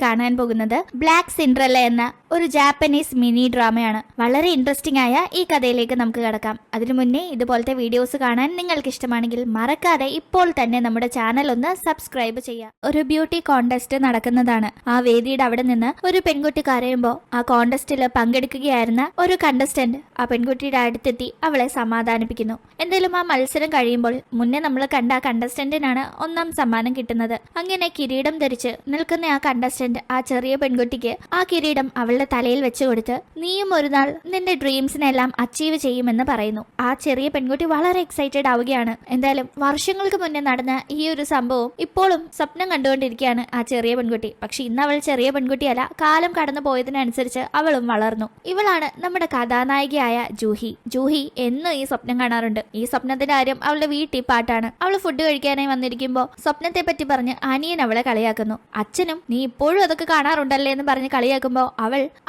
കാണാൻ പോകുന്നത് black Cinderella എന്ന ഒരു ജാപ്പനീസ് മിനി ഡ്രാമയാണ്. വളരെ ഇൻട്രസ്റ്റിംഗ് ആയ ഈ കഥയിലേക്ക് നമുക്ക് കടക്കാം. അതിനു മുന്നേ ഇതുപോലത്തെ വീഡിയോസ് കാണാൻ നിങ്ങൾക്ക് ഇഷ്ടമാണെങ്കിൽ മറക്കാതെ ഇപ്പോൾ തന്നെ നമ്മുടെ ചാനൽ ഒന്ന് സബ്സ്ക്രൈബ് ചെയ്യാം. ഒരു ബ്യൂട്ടി കോൺടെസ്റ്റ് നടക്കുന്നതാണ്. ആ വേദിയുടെ അവിടെ നിന്ന് ഒരു പെൺകുട്ടി കരയുമ്പോൾ ആ കോൺടെസ്റ്റിൽ പങ്കെടുക്കുകയായിരുന്ന ഒരു കണ്ടസ്റ്റന്റ് ആ പെൺകുട്ടിയുടെ അടുത്തെത്തി അവളെ സമാധാനിപ്പിക്കുന്നു. എന്തായാലും ആ മത്സരം കഴിയുമ്പോൾ മുന്നേ നമ്മൾ കണ്ട ആ കണ്ടസ്റ്റന്റിനാണ് ഒന്നാം സമ്മാനം കിട്ടുന്നത്. അങ്ങനെ കിരീടം ധരിച്ച് നിൽക്കുന്ന ആ കണ്ടസ്റ്റന്റ് ആ ചെറിയ പെൺകുട്ടിക്ക് ആ കിരീടം അവളുടെ തലയിൽ വെച്ചു കൊടുത്ത് നീയും ഒരു നാൾ നിന്റെ ഡ്രീംസിനെല്ലാം അച്ചീവ് ചെയ്യുമെന്ന് പറയുന്നു. ആ ചെറിയ പെൺകുട്ടി വളരെ എക്സൈറ്റഡ് ആവുകയാണ്. എന്തായാലും വർഷങ്ങൾക്ക് മുന്നേ നടന്ന ഈ ഒരു സംഭവം ഇപ്പോഴും സ്വപ്നം കണ്ടുകൊണ്ടിരിക്കുകയാണ് ആ ചെറിയ പെൺകുട്ടി. പക്ഷെ ഇന്ന് അവൾ ചെറിയ പെൺകുട്ടിയല്ല, കാലം കടന്നു പോയതിനനുസരിച്ച് അവളും വളർന്നു. ഇവളാണ് നമ്മുടെ കഥാനായികയായ ജൂഹി. ജൂഹി എന്നും ഈ സ്വപ്നം കാണാറുണ്ട്. ഈ സ്വപ്നത്തിന്റെ കാര്യം അവളുടെ വീട്ടിൽ പാട്ടാണ്. അവൾ ഫുഡ് കഴിക്കാനായി വന്നിരിക്കുമ്പോൾ സ്വപ്നത്തെ പറ്റി പറഞ്ഞ് അനിയൻ അവളെ കളിയാക്കുന്നു. അച്ഛനും നീ ഇപ്പോഴും അതൊക്കെ കാണാറുണ്ടല്ലേ എന്ന് പറഞ്ഞ് കളിയാക്കുമ്പോൾ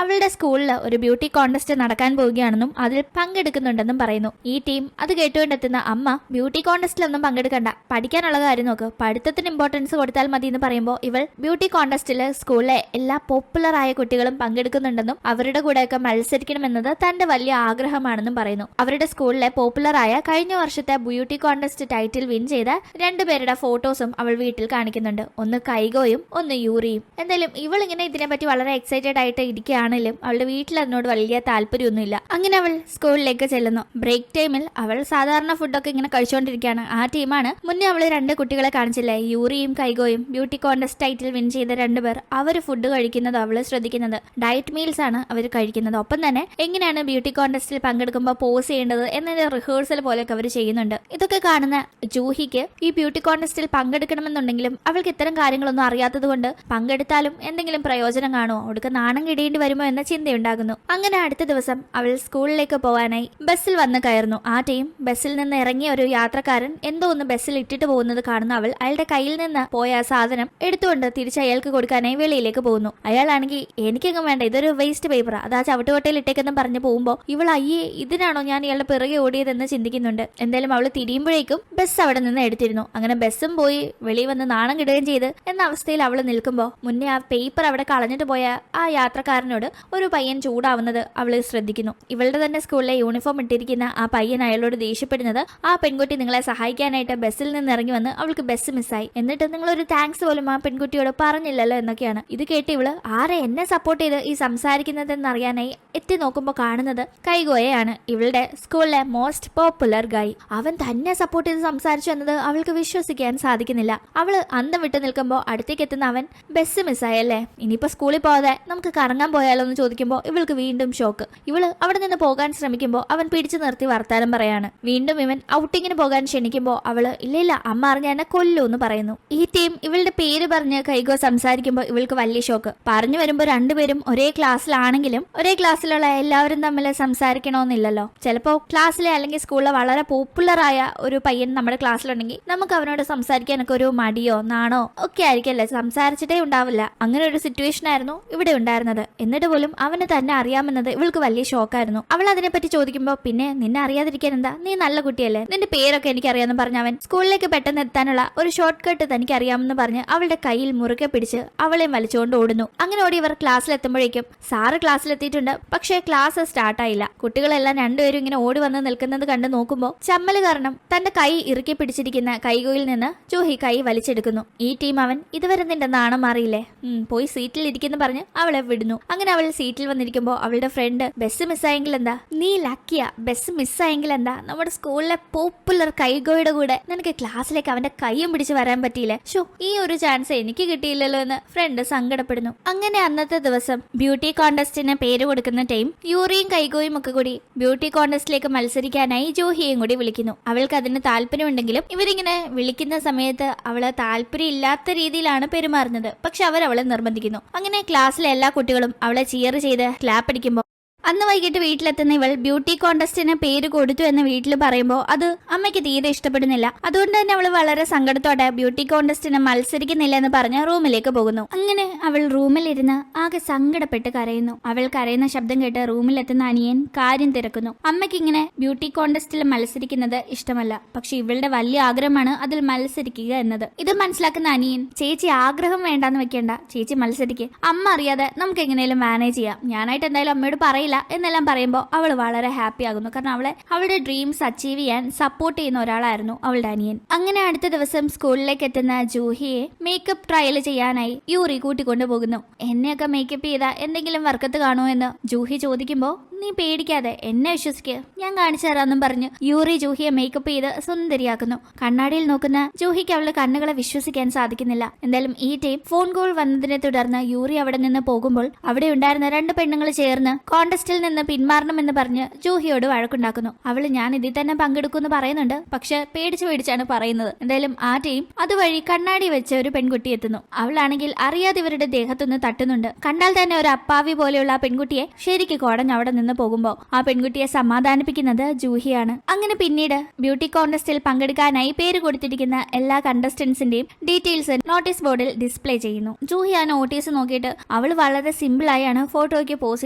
അവളുടെ സ്കൂളിൽ ഒരു ബ്യൂട്ടി കോൺടെസ്റ്റ് നടക്കാൻ പോവുകയാണെന്നും അതിൽ പങ്കെടുക്കുന്നുണ്ടെന്നും പറയുന്നു. ഈ ടീം അത് കേട്ടുകൊണ്ടെത്തുന്ന അമ്മ ബ്യൂട്ടി കോൺടെസ്റ്റിലൊന്നും പങ്കെടുക്കണ്ട, പഠിക്കാനുള്ള കാര്യം നോക്ക്, പഠിത്തത്തിന് ഇമ്പോർട്ടൻസ് കൊടുത്താൽ മതി എന്ന് പറയുമ്പോൾ ഇവൾ ബ്യൂട്ടി കോൺടെസ്റ്റിൽ സ്കൂളിലെ എല്ലാ പോപ്പുലർ ആയ കുട്ടികളും പങ്കെടുക്കുന്നുണ്ടെന്നും അവരുടെ കൂടെയൊക്കെ മത്സരിക്കണമെന്നത് തന്റെ വലിയ ആഗ്രഹമാണെന്നും പറയുന്നു. അവരുടെ സ്കൂളിലെ പോപ്പുലർ ആയ കഴിഞ്ഞ വർഷത്തെ ബ്യൂട്ടി കോൺടെസ്റ്റ് ടൈറ്റിൽ വിൻ ചെയ്ത രണ്ടുപേരുടെ ഫോട്ടോസും അവൾ വീട്ടിൽ കാണിക്കുന്നുണ്ട്. ഒന്ന് കൈഗോയും ഒന്ന് യൂറിയും. എന്തായാലും ഇവൾ ഇങ്ങനെ ഇതിനെപ്പറ്റി വളരെ എക്സൈറ്റഡ് ആയിട്ട് ഇരിക്കുകയാണെങ്കിലും അവളുടെ വീട്ടിൽ അതിനോട് വലിയ താല്പര്യമൊന്നുമില്ല. അങ്ങനെ അവൾ സ്കൂളിലേക്ക് ചെല്ലുന്നു. ബ്രേക്ക് ടൈമിൽ അവൾ സാധാരണ ഫുഡൊക്കെ ഇങ്ങനെ കഴിച്ചുകൊണ്ടിരിക്കുകയാണ്. ആ ടീമാണ് മുന്നേ അവൾ രണ്ട് കുട്ടികളെ കാണിച്ചില്ലേ, യൂറിയും കൈഗോയും, ബ്യൂട്ടി കോൺടെസ്റ്റ് ടൈറ്റിൽ വിൻ ചെയ്ത രണ്ടുപേർ. അവർ ഫുഡ് കഴിക്കുന്നത് അവള് ശ്രദ്ധിക്കുന്നത്. ഡയറ്റ് മീൽസ് ആണ് അവർ കഴിക്കുന്നത്. ഒപ്പം തന്നെ എങ്ങനെയാണ് ബ്യൂട്ടി കോൺടെസ്റ്റിൽ പങ്കെടുക്കുമ്പോൾ പോസ് ചെയ്യേണ്ടത് എന്നതിന്റെ റിഹേഴ്സൽ പോലെയൊക്കെ അവർ ചെയ്യുന്നുണ്ട്. ഇതൊക്കെ കാണുന്ന ജൂഹിക്ക് ഈ ബ്യൂട്ടി കോൺടെസ്റ്റിൽ പങ്കെടുക്കണമെന്നുണ്ടെങ്കിലും അവൾക്ക് ഇത്തരം കാര്യങ്ങളൊന്നും അറിയാത്തത് കൊണ്ട് പങ്കെടുത്താലും എന്തെങ്കിലും പ്രയോജനം കാണുമോ, അവൾക്ക് നാണം കിടേണ്ടി വരുമോ എന്ന ചിന്തയുണ്ടാകുന്നു. അങ്ങനെ അടുത്ത ദിവസം അവൾ സ്കൂളിലേക്ക് പോകാനായി ബസ്സിൽ വന്ന് കയറുന്നു. ആ ടീം ബസ്സിൽ നിന്ന് ഇറങ്ങിയ ഒരു യാത്രക്കാരൻ എന്തോ ഒന്ന് ബസ്സിൽ ഇട്ടിട്ട് പോകുന്നത് കാണുന്ന അവൾ അയാളുടെ കയ്യിൽ നിന്ന് പോയ ആ സാധനം എടുത്തുകൊണ്ട് തിരിച്ച് അയാൾക്ക് കൊടുക്കാനായി വെളിയിലേക്ക് പോകുന്നു. അയാളാണെങ്കിൽ എനിക്കൊന്നും വേണ്ട, ഇതൊരു വേസ്റ്റ് പേപ്പർ, അത് ആ ചവിട്ടുകൊട്ടയിൽ ഇട്ടേക്കെന്ന് പറഞ്ഞ് പോകുമ്പോൾ ഇവൾ അയ്യേ ഇതിനാണോ ഞാൻ ഇയാളുടെ പിറകെ ഓടിയതെന്ന് ചിന്തിക്കുന്നുണ്ട്. എന്തായാലും അവൾ തിരിയുമ്പോഴേക്കും ബസ് അവിടെ നിന്ന് എടുത്തിരുന്നു. അങ്ങനെ ബസ്സും പോയി വെളിയിൽ വന്ന് നാണം കിടുകയും ചെയ്ത് എന്ന അവസ്ഥയിൽ അവൾ നിൽക്കുമ്പോൾ മുന്നേ ആ പേപ്പർ അവിടെ കളഞ്ഞിട്ട് പോയ ആ യാത്രക്കാരനോട് ഒരു പയ്യൻ ചൂടാവുന്നത് അവൾ ശ്രദ്ധിക്കുന്നു. ഇവളുടെ തന്നെ സ്കൂളിലെ യൂണിഫോം ഇട്ടിരിക്കുന്ന ആ പയ്യൻ അയാളോട് ദേഷ്യപ്പെടുന്നത് ആ പെൺകുട്ടി നിങ്ങളെ സഹായിക്കാനായിട്ട് ബസ്സിൽ നിന്ന് ഇറങ്ങി വന്ന് അവൾക്ക് ബസ് മിസ്സായി, എന്നിട്ട് നിങ്ങളൊരു താങ്ക്സ് പോലും ആ പെൺകുട്ടിയോട് പറഞ്ഞില്ലല്ലോ എന്നൊക്കെയാണ്. ഇത് കേട്ട് ഇവള് ആരെ എന്നെ സപ്പോർട്ട് ചെയ്ത് ഈ സംസാരിക്കുന്നതെന്ന് അറിയാനായി എത്തി നോക്കുമ്പോൾ കാണുന്നത് കൈഗോയാണ്, ഇവളുടെ സ്കൂളിലെ മോസ്റ്റ് പോപ്പുലർ ഗായ്. അവൻ തന്നെ സപ്പോർട്ട് ചെയ്ത് സംസാരിച്ചു എന്നത് അവൾക്ക് വിശ്വസിക്കാൻ സാധിക്കുന്നില്ല. അവള് അന്തം വിട്ടു നിൽക്കുമ്പോൾ അടുത്തേക്ക് എത്തുന്ന അവൻ ബസ് മിസ്സായല്ലേ, ഇനിയിപ്പോ സ്കൂളിൽ പോകാതെ നമുക്ക് കറങ്ങാൻ പോയാലോ എന്ന് ചോദിക്കുമ്പോൾ ഇവൾക്ക് വീണ്ടും ഷോക്ക്. ഇവള് അവിടെ നിന്ന് പോകാൻ ശ്രമിക്കുമ്പോൾ അവൻ പിടിച്ചു നിർത്തി വർത്താനം പറയാണ്. വീണ്ടും ഇവൻ ഔട്ടിങ്ങിന് പോകാൻ ക്ഷണിക്കുമ്പോൾ അവള് ഇല്ല അമ്മ അറിഞ്ഞ എന്നെ കൊല്ലൂ എന്ന് പറയുന്നു. ഈ ടീം ഇവളുടെ പേര് പറഞ്ഞ് കൈഗോ സംസാരിക്കുമ്പോൾ ഇവൾക്ക് വലിയ ഷോക്ക്. പറഞ്ഞു വരുമ്പോൾ രണ്ടുപേരും ഒരേ ക്ലാസ്സിലാണെങ്കിലും ഒരേ ക്ലാസ്സിലുള്ള എല്ലാവരും തമ്മിൽ സംസാരിക്കണമെന്നില്ലല്ലോ. ചിലപ്പോ ക്ലാസ്സിലെ അല്ലെങ്കിൽ സ്കൂളിലെ വളരെ പോപ്പുലർ ആയ ഒരു പയ്യൻ നമ്മുടെ ക്ലാസ്സിലുണ്ടെങ്കിൽ നമുക്ക് അവനോട് സംസാരിക്കാനൊക്കെ ഒരു മടിയോ നാണോ ഒക്കെ ആയിരിക്കല്ലേ, സംസാരിച്ചിട്ടേ ഉണ്ടാവില്ല. അങ്ങനെ ഒരു സിറ്റുവേഷൻ ആയിരുന്നു ഇവിടെ ഉണ്ടായിരുന്നത്. എന്നിട്ട് പോലും അവന് തന്നെ അറിയാമെന്നത് ഇവൾക്ക് വലിയ ഷോക്കായിരുന്നു. അവൾ അതിനെപ്പറ്റി ചോദിക്കുമ്പോൾ പിന്നെ നിന്നെ അറിയാതിരിക്കാൻ എന്താ, നീ നല്ല കുട്ടിയല്ലേ, നിന്റെ പേരൊക്കെ എനിക്കറിയാമെന്ന് പറഞ്ഞ് അവൻ സ്കൂളിലേക്ക് പെട്ടെന്ന് എത്താനുള്ള ഒരു ഷോർട്ട് കട്ട് തനിക്ക് അറിയാമെന്ന് പറഞ്ഞ് അവളുടെ കയ്യിൽ മുറുകെ പിടിച്ച് അവളെ വലിച്ചുകൊണ്ട് ഓടുന്നു. അങ്ങനെ ഓടി ഇവർ ക്ലാസ്സിലെത്തുമ്പോഴേക്കും സാറ് ക്ലാസ്സിലെത്തിയിട്ടുണ്ട്. പക്ഷേ ക്ലാസ് സ്റ്റാർട്ടായില്ല. കുട്ടികളെല്ലാം രണ്ടുപേരും ഇങ്ങനെ ഓടി വന്ന് നിൽക്കുന്നത് കണ്ട് നോക്കുമ്പോൾ ചമ്മല് കാരണം തന്റെ കൈ ഇറുക്കി പിടിച്ചിരിക്കുന്ന കൈകോയിൽ നിന്ന് ജൂഹി കൈ വലിച്ചെടുക്കുന്നു. ഈ ടീം അവൻ ഇതുവരെ നിന്റെ നാണം മാറിയില്ലേ, പോയി സീറ്റിൽ ഇരിക്കുന്നു പറഞ്ഞ് അവളെ വിടുന്നു. അങ്ങനെ അവൾ സീറ്റിൽ വന്നിരിക്കുമ്പോൾ അവളുടെ ഫ്രണ്ട് ബസ് മിസ്സായെങ്കിൽ എന്താ, നീ ലക്കിയാ, ബസ് മിസ്സായെങ്കിൽ എന്താ, നമ്മുടെ സ്കൂളിലെ പോപ്പുലർ കൈഗോയുടെ കൂടെ നിനക്ക് ക്ലാസ്സിലേക്ക് അവന്റെ കൈയും പിടിച്ച് വരാൻ പറ്റിയില്ലേ, ഷോ ഈ ഒരു ചാൻസ് എനിക്ക് കിട്ടിയില്ലല്ലോ എന്ന് ഫ്രണ്ട് സങ്കടപ്പെടുന്നു. അങ്ങനെ അന്നത്തെ ദിവസം ബ്യൂട്ടി കോൺടെസ്റ്റിന് പേര് കൊടുക്കുന്ന ടീം യൂറിയും കൈഗോയും ഒക്കെ കൂടി ബ്യൂട്ടി കോൺടെസ്റ്റിലേക്ക് മത്സരിക്കാനായി ജൂഹിയെയും കൂടി വിളിക്കുന്നു. അവൾക്ക് അതിന് താല്പര്യമുണ്ടെങ്കിലും ഇവരിങ്ങനെ വിളിക്കുന്ന സമയത്ത് അവള് താല്പര്യം ഇല്ലാത്ത രീതിയിലാണ് പെരുമാറുന്നത്. പക്ഷെ അവളെ നിർബന്ധിക്കുന്നു. അങ്ങനെ ക്ലാസ്സിലെ എല്ലാ കുട്ടികളും അവളെ ചിയർ ചെയ്ത് ക്ലാപ്പ് അടിക്കുമ്പോൾ അന്ന് വൈകിട്ട് വീട്ടിലെത്തുന്ന ഇവൾ ബ്യൂട്ടി കോntestന് പേര് കൊടുത്തു എന്ന് വീട്ടിൽ പറയുമ്പോൾ അത് അമ്മയ്ക്ക് തീരെ ഇഷ്ടപ്പെടുന്നില്ല. അതുകൊണ്ട് തന്നെ അവൾ വളരെ സങ്കടത്തോടെ ബ്യൂട്ടി കോntestന് മത്സരിക്കുന്നില്ല എന്ന് പറഞ്ഞ് റൂമിലേക്ക് പോകുന്നു. അങ്ങനെ അവൾ റൂമിലിരുന്ന് ആകെ സങ്കടപ്പെട്ട് കരയുന്നു. അവൾ കരയുന്ന ശബ്ദം കേട്ട് റൂമിലെത്തുന്ന അനിയൻ കാര്യം തിരക്കുന്നു. അമ്മയ്ക്ക് ഇങ്ങനെ ബ്യൂട്ടി കോntestൽ മത്സരിക്കുന്നത് ഇഷ്ടമല്ല, പക്ഷെ ഇവളുടെ വലിയ ആഗ്രഹമാണ് അതിൽ മത്സരിക്കുക എന്നത്. ഇത് മനസ്സിലാക്കുന്ന അനിയൻ, ചേച്ചി ആഗ്രഹം വേണ്ടാന്ന് വെക്കേണ്ട, ചേച്ചി മത്സരിക്കുക, അമ്മ അറിയാതെ നമുക്ക് എങ്ങനെയും മാനേജ് ചെയ്യാം, ഞാനായിട്ട് എന്തായാലും അമ്മയോട് പറയില്ല എന്നെല്ലാം പറയുമ്പോൾ അവൾ വളരെ ഹാപ്പി ആകുന്നു. കാരണം അവളുടെ ഡ്രീംസ് അച്ചീവ് ചെയ്യാൻ സപ്പോർട്ട് ചെയ്യുന്ന ഒരാളായിരുന്നു അവളുടെ അനിയൻ. അങ്ങനെ അടുത്ത ദിവസം സ്കൂളിലേക്ക് എത്തുന്ന ജൂഹിയെ മേക്കപ്പ് ട്രയൽ ചെയ്യാനായി യൂറി കൂട്ടിക്കൊണ്ടു പോകുന്നു. എന്നെയൊക്കെ മേക്കപ്പ് ചെയ്താൽ എന്തെങ്കിലും വർക്കത്ത് കാണുമോ എന്ന് ജൂഹി ചോദിക്കുമ്പോൾ, നീ പേടിക്കാതെ എന്നെ വിശ്വസിക്കുക, ഞാൻ കാണിച്ചു തരാമെന്നും പറഞ്ഞ് യൂറി ജൂഹിയെ മേക്കപ്പ് ചെയ്ത് സുന്ദരിയാക്കുന്നു. കണ്ണാടിയിൽ നോക്കുന്ന ജൂഹിക്ക് അവളുടെ കണ്ണുകളെ വിശ്വസിക്കാൻ സാധിക്കുന്നില്ല. എന്തായാലും ഈ ടൈം ഫോൺ കോൾ വന്നതിനെ തുടർന്ന് യൂറി അവിടെ നിന്ന് പോകുമ്പോൾ അവിടെ ഉണ്ടായിരുന്ന 2 പെണ്ണുങ്ങൾ ചേർന്ന് കോntestൽ നിന്ന് പിന്മാറണമെന്ന് പറഞ്ഞ് ജൂഹിയോട് വഴക്കുണ്ടാക്കുന്നു. അവള് ഞാൻ ഇതിൽ തന്നെ പങ്കെടുക്കുമെന്ന് പറയുന്നുണ്ട്, പക്ഷെ പേടിച്ചാണ് പറയുന്നത്. എന്തായാലും ആ ടൈം അതുവഴി കണ്ണാടി വെച്ച ഒരു പെൺകുട്ടി എത്തുന്നു. അവളാണെങ്കിൽ അറിയാതെ ഇവരുടെ ദേഹത്തൊന്ന് തട്ടുന്നുണ്ട്. കണ്ടാൽ തന്നെ ഒരു അപ്പാവി പോലെയുള്ള ആ പെൺകുട്ടിയെ ശരിക്ക് കോടഞ്ഞ് അവിടെ നിന്ന് പോകുമ്പോ ആ പെൺകുട്ടിയെ സമാധാനിപ്പിക്കുന്നത് ജൂഹിയാണ്. അങ്ങനെ പിന്നീട് ബ്യൂട്ടി കോntestൽ പങ്കെടുക്കാനായി പേര് കൊടുത്തിരിക്കുന്ന എല്ലാ കണ്ടസ്റ്റന്റ്സിന്റെയും ഡീറ്റെയിൽസ് നോട്ടീസ് ബോർഡിൽ ഡിസ്പ്ലേ ചെയ്യുന്നു. ജൂഹി ആ നോട്ടീസ് നോക്കിയിട്ട് അവൾ വളരെ സിമ്പിൾ ആയാണ് ഫോട്ടോയ്ക്ക് പോസ്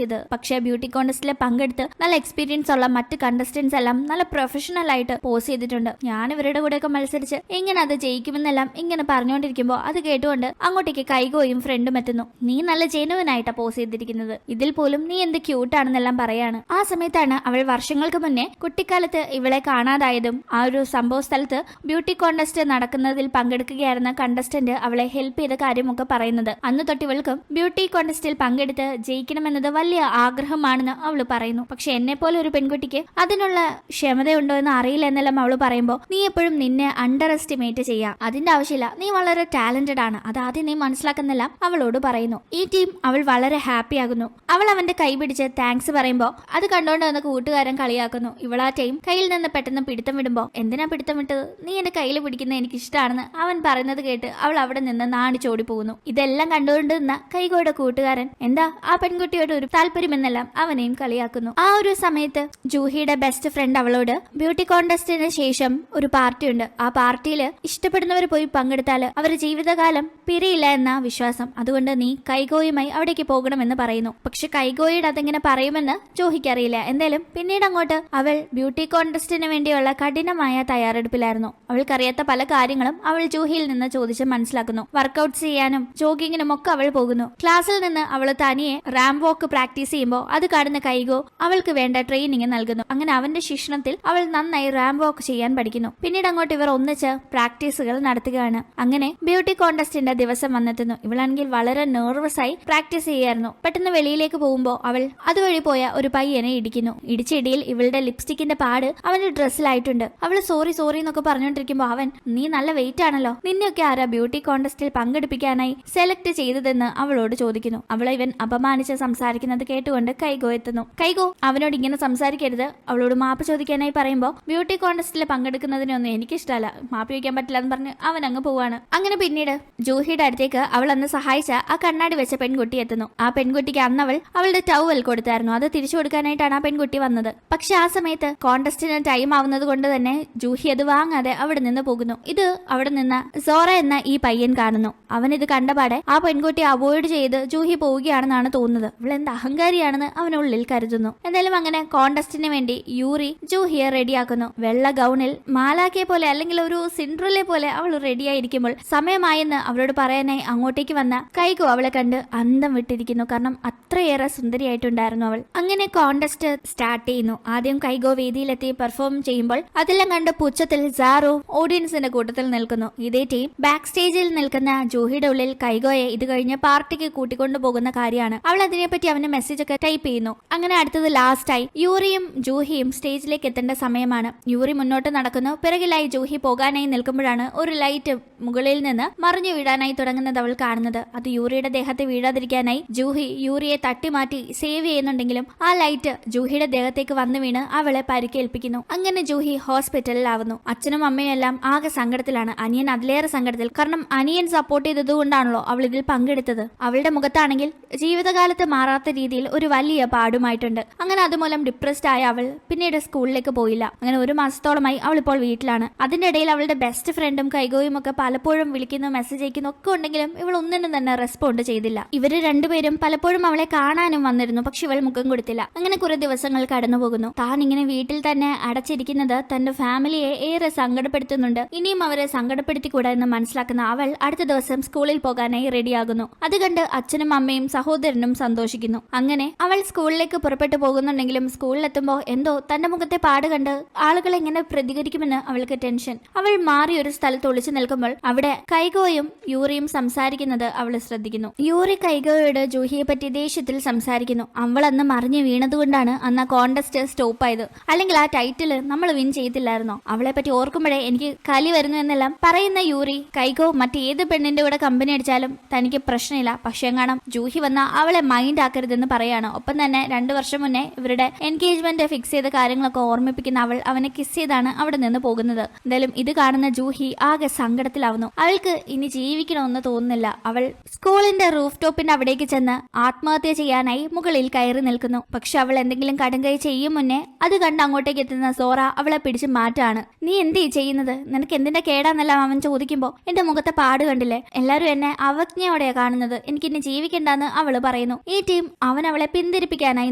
ചെയ്തത്. പക്ഷെ ബ്യൂട്ടി കോntestൽ പങ്കെടുത്ത് നല്ല എക്സ്പീരിയൻസ് ഉള്ള മറ്റ് കണ്ടസ്റ്റന്റ്സ് എല്ലാം നല്ല പ്രൊഫഷണൽ ആയിട്ട് പോസ് ചെയ്തിട്ടുണ്ട്. ഞാൻ ഇവരുടെ കൂടെയൊക്കെ മത്സരിച്ച് എങ്ങനെ അത് ജയിക്കുമെന്നെല്ലാം ഇങ്ങനെ പറഞ്ഞുകൊണ്ടിരിക്കുമ്പോൾ അത് കേട്ടുകൊണ്ട് അങ്ങോട്ടേക്ക് കൈകോയും ഫ്രണ്ടും എത്തുന്നു. നീ നല്ല ജെനുവൻ ആയിട്ടാ പോസ് ചെയ്തിരിക്കുന്നത്, ഇതിൽ പോലും നീ എന്ത് ക്യൂട്ടാണെന്നെല്ലാം പറയാണ്. ആ സമയത്താണ് അവൾ വർഷങ്ങൾക്ക് മുന്നേ കുട്ടിക്കാലത്ത് ഇവളെ കാണാതായതും ആ ഒരു സംഭവ സ്ഥലത്ത് ബ്യൂട്ടി കോntest നടക്കുന്നതിൽ പങ്കെടുക്കുകയായിരുന്ന കണ്ടസ്റ്റന്റ് അവളെ ഹെൽപ്പ് ചെയ്ത കാര്യമൊക്കെ പറയുന്നത്. അന്ന് തൊട്ട് ഇവൾക്കും ബ്യൂട്ടി കോntestൽ പങ്കെടുത്ത് ജയിക്കണമെന്നത് വലിയ ആഗ്രഹമാണെന്ന് അവൾ പറയുന്നു. പക്ഷെ എന്നെ പോലെ ഒരു പെൺകുട്ടിക്ക് അതിനുള്ള ക്ഷമതയുണ്ടോ എന്ന് അറിയില്ല എന്നെല്ലാം അവൾ പറയുമ്പോൾ, നീ എപ്പോഴും നിന്നെ അണ്ടർ എസ്റ്റിമേറ്റ് ചെയ്യാം, അതിന്റെ ആവശ്യമില്ല, നീ വളരെ ടാലന്റഡ് ആണ്, അതാദ്യം നീ മനസ്സിലാക്കുന്നില്ല അവളോട് പറയുന്നു. ഈ ടീം അവൾ വളരെ ഹാപ്പി ആകുന്നു. അവൾ അവന്റെ കൈ പിടിച്ച് താങ്ക്സ് പറയുമ്പോ അത് കണ്ടോണ്ട് വന്ന കൂട്ടുകാരൻ കളിയാക്കുന്നു. ഇവളാ ടൈം കയ്യിൽ നിന്ന് പെട്ടെന്ന് പിടുത്തം വിടുമ്പോ, എന്തിനാ പിടുത്തം വിട്ടത്, നീ എന്റെ കയ്യിൽ പിടിക്കുന്നത് എനിക്ക് ഇഷ്ടമാണെന്ന് അവൻ പറയുന്നത് കേട്ട് അവൾ അവിടെ നിന്ന് നാണിച്ചോടി പോകുന്നു. ഇതെല്ലാം കണ്ടുകൊണ്ട് നിന്ന കൈകോയുടെ കൂട്ടുകാരൻ, എന്താ ആ പെൺകുട്ടിയോട് ഒരു താല്പര്യമെന്നെല്ലാം അവനെയും കളിയാക്കുന്നു. ആ ഒരു സമയത്ത് ജൂഹിയുടെ ബെസ്റ്റ് ഫ്രണ്ട് അവളോട് ബ്യൂട്ടി കോntestന് ശേഷം ഒരു പാർട്ടി ഉണ്ട്, ആ പാർട്ടിയിൽ ഇഷ്ടപ്പെടുന്നവർ പോയി പങ്കെടുത്താൽ അവർ ജീവിതകാലം പിരിയില്ല എന്ന വിശ്വാസം, അതുകൊണ്ട് നീ കൈകോയുമായി അവിടേക്ക് പോകണമെന്ന് പറയുന്നു. പക്ഷെ കൈകോയുടെ അതെങ്ങനെ പറയുമെന്ന് ജൂഹിക്കറിയില്ല. എന്തായാലും പിന്നീട് അങ്ങോട്ട് അവൾ ബ്യൂട്ടി കോntestന് വേണ്ടിയുള്ള കഠിനമായ തയ്യാറെടുപ്പിലായിരുന്നു. അവൾക്കറിയാത്ത പല കാര്യങ്ങളും അവൾ ജൂഹിയിൽ നിന്ന് ചോദിച്ച് മനസ്സിലാക്കുന്നു. വർക്കൗട്ട് ചെയ്യാനും ജോഗിങ്ങിനും ഒക്കെ അവൾ പോകുന്നു. ക്ലാസ്സിൽ നിന്ന് അവൾ തനിയെ റാം വോക്ക് പ്രാക്ടീസ് ചെയ്യുമ്പോൾ അത് കാണുന്ന കൈകോ അവൾക്ക് വേണ്ട ട്രെയിനിങ് നൽകുന്നു. അങ്ങനെ അവന്റെ ശിക്ഷണത്തിൽ അവൾ നന്നായി റാം വോക്ക് ചെയ്യാൻ പഠിക്കുന്നു. പിന്നീട് അങ്ങോട്ട് ഇവർ ഒന്നിച്ച് പ്രാക്ടീസുകൾ നടത്തുകയാണ്. അങ്ങനെ ബ്യൂട്ടി കോntestന്റെ ദിവസം വന്നെത്തുന്നു. ഇവളാണെങ്കിൽ വളരെ നെർവസ് ആയി പ്രാക്ടീസ് ചെയ്യായിരുന്നു. പെട്ടെന്ന് വെളിയിലേക്ക് പോകുമ്പോൾ അവൾ അതുവഴി പോയ ഒരു പയ്യനെ ഇടിക്കുന്നു. ഇടിച്ചിടിയിൽ ഇവളുടെ ലിപ്സ്റ്റിക്കിന്റെ പാട് അവന്റെ ഡ്രസ്സിലായിട്ടുണ്ട്. അവള് സോറി എന്നൊക്കെ പറഞ്ഞുകൊണ്ടിരിക്കുമ്പോൾ അവൻ, നീ നല്ല വെയിറ്റ് ആണല്ലോ, നിന്നെയൊക്കെ ആരാ ബ്യൂട്ടി കോntestൽ പങ്കെടുപ്പിക്കാനായി സെലക്ട് ചെയ്തതെന്ന് അവളോട് ചോദിക്കുന്നു. അവളെ ഇവൻ അപമാനിച്ച് സംസാരിക്കുന്നത് കേട്ടുകൊണ്ട് കൈകോ എത്തുന്നു. കൈകോ അവനോട് ഇങ്ങനെ സംസാരിക്കരുത്, അവളോട് മാപ്പ് ചോദിക്കാനായി പറയുമ്പോൾ, ബ്യൂട്ടി കോntestൽ പങ്കെടുക്കുന്നതിനൊന്നും എനിക്കിഷ്ടമല്ല, മാപ്പ് ചോദിക്കാൻ പറ്റില്ല എന്ന് പറഞ്ഞ് അവൻ അങ്ങ് പോവാണ്. അങ്ങനെ പിന്നീട് ജൂഹിയുടെ അടുത്തേക്ക് അവൾ അന്ന് സഹായിച്ച ആ കണ്ണാടി വെച്ച പെൺകുട്ടി എത്തുന്നു. ആ പെൺകുട്ടിക്ക് അന്ന് അവളുടെ ടവൽ കൊടുത്തായിരുന്നു, അത് തിരിച്ചു കൊടുക്കാനായിട്ടാണ് ആ പെൺകുട്ടി വന്നത്. പക്ഷെ ആ സമയത്ത് കോntestന് ടൈം ആവുന്നത് കൊണ്ട് തന്നെ ജൂഹി അത് വാങ്ങാതെ അവിടെ നിന്ന് പോകുന്നു. ഇത് അവിടെ നിന്ന് സോറ എന്ന ഈ പയ്യൻ കാണുന്നു. അവൻ ഇത് കണ്ടപാടെ ആ പെൺകുട്ടി അവോയ്ഡ് ചെയ്ത് ജൂഹി പോവുകയാണെന്നാണ് തോന്നുന്നത്. അവൾ എന്ത് അഹങ്കാരിയാണെന്ന് അവനുള്ളിൽ കരുതുന്നു. എന്തായാലും അങ്ങനെ കോntestന് വേണ്ടി യൂറി ജൂഹിയെ റെഡിയാക്കുന്നു. വെള്ള ഗൗണിൽ മാലാഖയെ പോലെ അല്ലെങ്കിൽ ഒരു സിൻഡ്രലെ പോലെ അവൾ റെഡിയായിരിക്കുമ്പോൾ സമയമായെന്ന് അവളോട് പറയാനായി അങ്ങോട്ടേക്ക് വന്ന കൈകോ അവളെ കണ്ട് അന്തം വിട്ടിരിക്കുന്നു. കാരണം അത്രയേറെ സുന്ദരിയായിട്ടുണ്ടായിരുന്നു അവൾ. അങ്ങനെ കോntest സ്റ്റാർട്ട് ചെയ്യുന്നു. ആദ്യം കൈകോ വേദിയിലെത്തി പെർഫോം ചെയ്യുമ്പോൾ അതെല്ലാം കണ്ട് പുച്ഛത്തിൽ സാറോ ഓഡിയൻസിന്റെ കൂട്ടത്തിൽ നിൽക്കുന്നു. ഇതേ ടീം ബാക്ക് സ്റ്റേജിൽ നിൽക്കുന്ന ജൂഹിയുടെ ഉള്ളിൽ കൈകോയെ ഇത് കഴിഞ്ഞ് പാർട്ടിക്ക് കൂട്ടിക്കൊണ്ടു പോകുന്ന കാര്യമാണ്. അവൾ അതിനെപ്പറ്റി അവന് മെസ്സേജ് ഒക്കെ ടൈപ്പ് ചെയ്യുന്നു. അങ്ങനെ അടുത്തത് ലാസ്റ്റായി യൂറിയും ജൂഹിയും സ്റ്റേജിലേക്ക് എത്തേണ്ട സമയമാണ്. യൂറി മുന്നോട്ട് നടക്കുന്നു. പിറകിലായി ജൂഹി പോകാനായി നിൽക്കുമ്പോഴാണ് ഒരു ലൈറ്റ് മുകളിൽ നിന്ന് മറിഞ്ഞു വീഴാനായി തുടങ്ങുന്നത് അവൾ കാണുന്നത്. അത് യൂറിയുടെ ദേഹത്തെ വീഴാതിരിക്കാനായി ജൂഹി യൂറിയെ തട്ടിമാറ്റി സേവ് ചെയ്യുന്നുണ്ടെങ്കിലും ആ ലൈറ്റ് ജൂഹിയുടെ ദേഹത്തേക്ക് വന്നു വീണ് അവളെ പരിക്കേൽപ്പിക്കുന്നു. അങ്ങനെ ജൂഹി ഹോസ്പിറ്റലിലാവുന്നു. അച്ഛനും അമ്മയും എല്ലാം ആകെ സങ്കടത്തിലാണ്. അനിയൻ അതിലേറെ സങ്കടത്തിൽ. കാരണം അനിയൻ സപ്പോർട്ട് ചെയ്തതുകൊണ്ടാണല്ലോ അവൾ ഇതിൽ പങ്കെടുത്തത്. അവളുടെ മുഖത്താണെങ്കിൽ ജീവിതകാലത്ത് മാറാത്ത രീതിയിൽ ഒരു വലിയ പാടുമായിട്ടുണ്ട്. അങ്ങനെ അതുമൂലം ഡിപ്രസ്ഡ് ആയ അവൾ പിന്നീട് സ്കൂളിലേക്ക് പോയില്ല. അങ്ങനെ 1 മാസത്തോളമായി അവൾ ഇപ്പോൾ വീട്ടിലാണ്. അതിന്റെ ഇടയിൽ അവളുടെ ബെസ്റ്റ് ഫ്രണ്ടും കൈകോയും ഒക്കെ പലപ്പോഴും വിളിക്കുന്നു, മെസ്സേജ് അയക്കുന്നു ഒക്കെ ഉണ്ടെങ്കിലും ഇവൾ ഒന്നിനും തന്നെ റെസ്പോണ്ട് ചെയ്തില്ല. ഇവര് രണ്ടുപേരും പലപ്പോഴും അവളെ കാണാനും വന്നിരുന്നു. പക്ഷെ ഇവൾ മുഖം കൊടുത്തില്ല. അങ്ങനെ കുറെ ദിവസങ്ങൾ കടന്നു പോകുന്നു. താൻ ഇങ്ങനെ വീട്ടിൽ തന്നെ അടച്ചിരിക്കുന്നത് തന്റെ ഫാമിലിയെ ഏറെ സങ്കടപ്പെടുത്തുന്നുണ്ട്. ഇനിയും അവരെ സങ്കടപ്പെടുത്തിക്കൂടാ എന്ന് മനസ്സിലാക്കുന്ന അവൾ അടുത്ത ദിവസം സ്കൂളിൽ പോകാനായി റെഡിയാകുന്നു. അത് കണ്ട് അച്ഛനും അമ്മയും സഹോദരനും സന്തോഷിക്കുന്നു. അങ്ങനെ അവൾ സ്കൂളിലേക്ക് പുറപ്പെട്ടു പോകുന്നുണ്ടെങ്കിലും സ്കൂളിലെത്തുമ്പോൾ എന്തോ തന്റെ മുഖത്തെ പാട് കണ്ട് ആളുകൾ എങ്ങനെ പ്രതികരിക്കുമെന്ന് അവൾക്ക് ടെൻഷൻ. അവൾ മാറി ഒരു സ്ഥലത്ത് ഒളിച്ചു നിൽക്കുമ്പോൾ അവിടെ കൈകോയും യൂറിയും സംസാരിക്കുന്നത് അവൾ ശ്രദ്ധിക്കുന്നു. യൂറി കൈകോയോട് ജൂഹിയെ പറ്റി ദേഷ്യത്തിൽ സംസാരിക്കുന്നു. അവൾ അന്ന് മറിഞ്ഞു വീണതുകൊണ്ടാണ് അന്ന് ആ കോണ്ടസ്റ്റ് സ്റ്റോപ്പ് ആയത്. അല്ലെങ്കിൽ ആ ടൈറ്റിൽ നമ്മൾ വിൻ ചെയ്തില്ലായിരുന്നോ? അവളെ പറ്റി ഓർക്കുമ്പോഴേ എനിക്ക് കലി വരുന്നു എന്നെല്ലാം പറയുന്ന യൂറി കൈകോ മറ്റേത് പെണ്ണിന്റെ കൂടെ കമ്പനി അടിച്ചാലും തനിക്ക് പ്രശ്നമില്ല. പക്ഷേ കാണാം ജൂഹി വന്ന അവളെ മൈൻഡ് ആക്കരുതെന്ന് പറയാണ്. ഒപ്പം തന്നെ 2 വർഷം മുന്നേ ഇവരുടെ എൻഗേജ്മെന്റ് ഫിക്സ് ചെയ്ത കാര്യങ്ങളൊക്കെ ഓർമ്മിപ്പിക്കുന്ന അവൾ അവനെ കിസ് ചെയ്താണ് അവിടെ നിന്ന് പോകുന്നത്. എന്തായാലും ഇത് കാണുന്ന ജൂഹി ആകെ സങ്കടത്തിലാവുന്നു. അവൾക്ക് ഇനി ജീവിക്കണമെന്ന് തോന്നുന്നില്ല. അവൾ സ്കൂളിന്റെ റൂഫ് ടോപ്പിന്റെ അവിടേക്ക് ചെന്ന് ആത്മഹത്യ ചെയ്യാനായി മുകളിൽ കയറി നിൽക്കുന്നു. പക്ഷെ അവൾ എന്തെങ്കിലും കടുങ്കൈ ചെയ്യും മുന്നേ അത് കണ്ട് അങ്ങോട്ടേക്ക് എത്തുന്ന സോറ അവളെ പിടിച്ച് മാറ്റാണ്. നീ എന്തേ ചെയ്യുന്നത്? നിനക്ക് എന്തിന്റെ കേടാന്നെല്ലാം അവൻ ചോദിക്കുമ്പോ എന്റെ മുഖത്തെ പാട് കണ്ടില്ലേ? എല്ലാരും എന്നെ അവജ്ഞയോടെയാ കാണുന്നത്. എനിക്കിനി ജീവിക്കണ്ടെന്ന് അവള് പറയുന്നു. ഈ ടീം അവളെ പിന്തിരിപ്പിക്കാനായി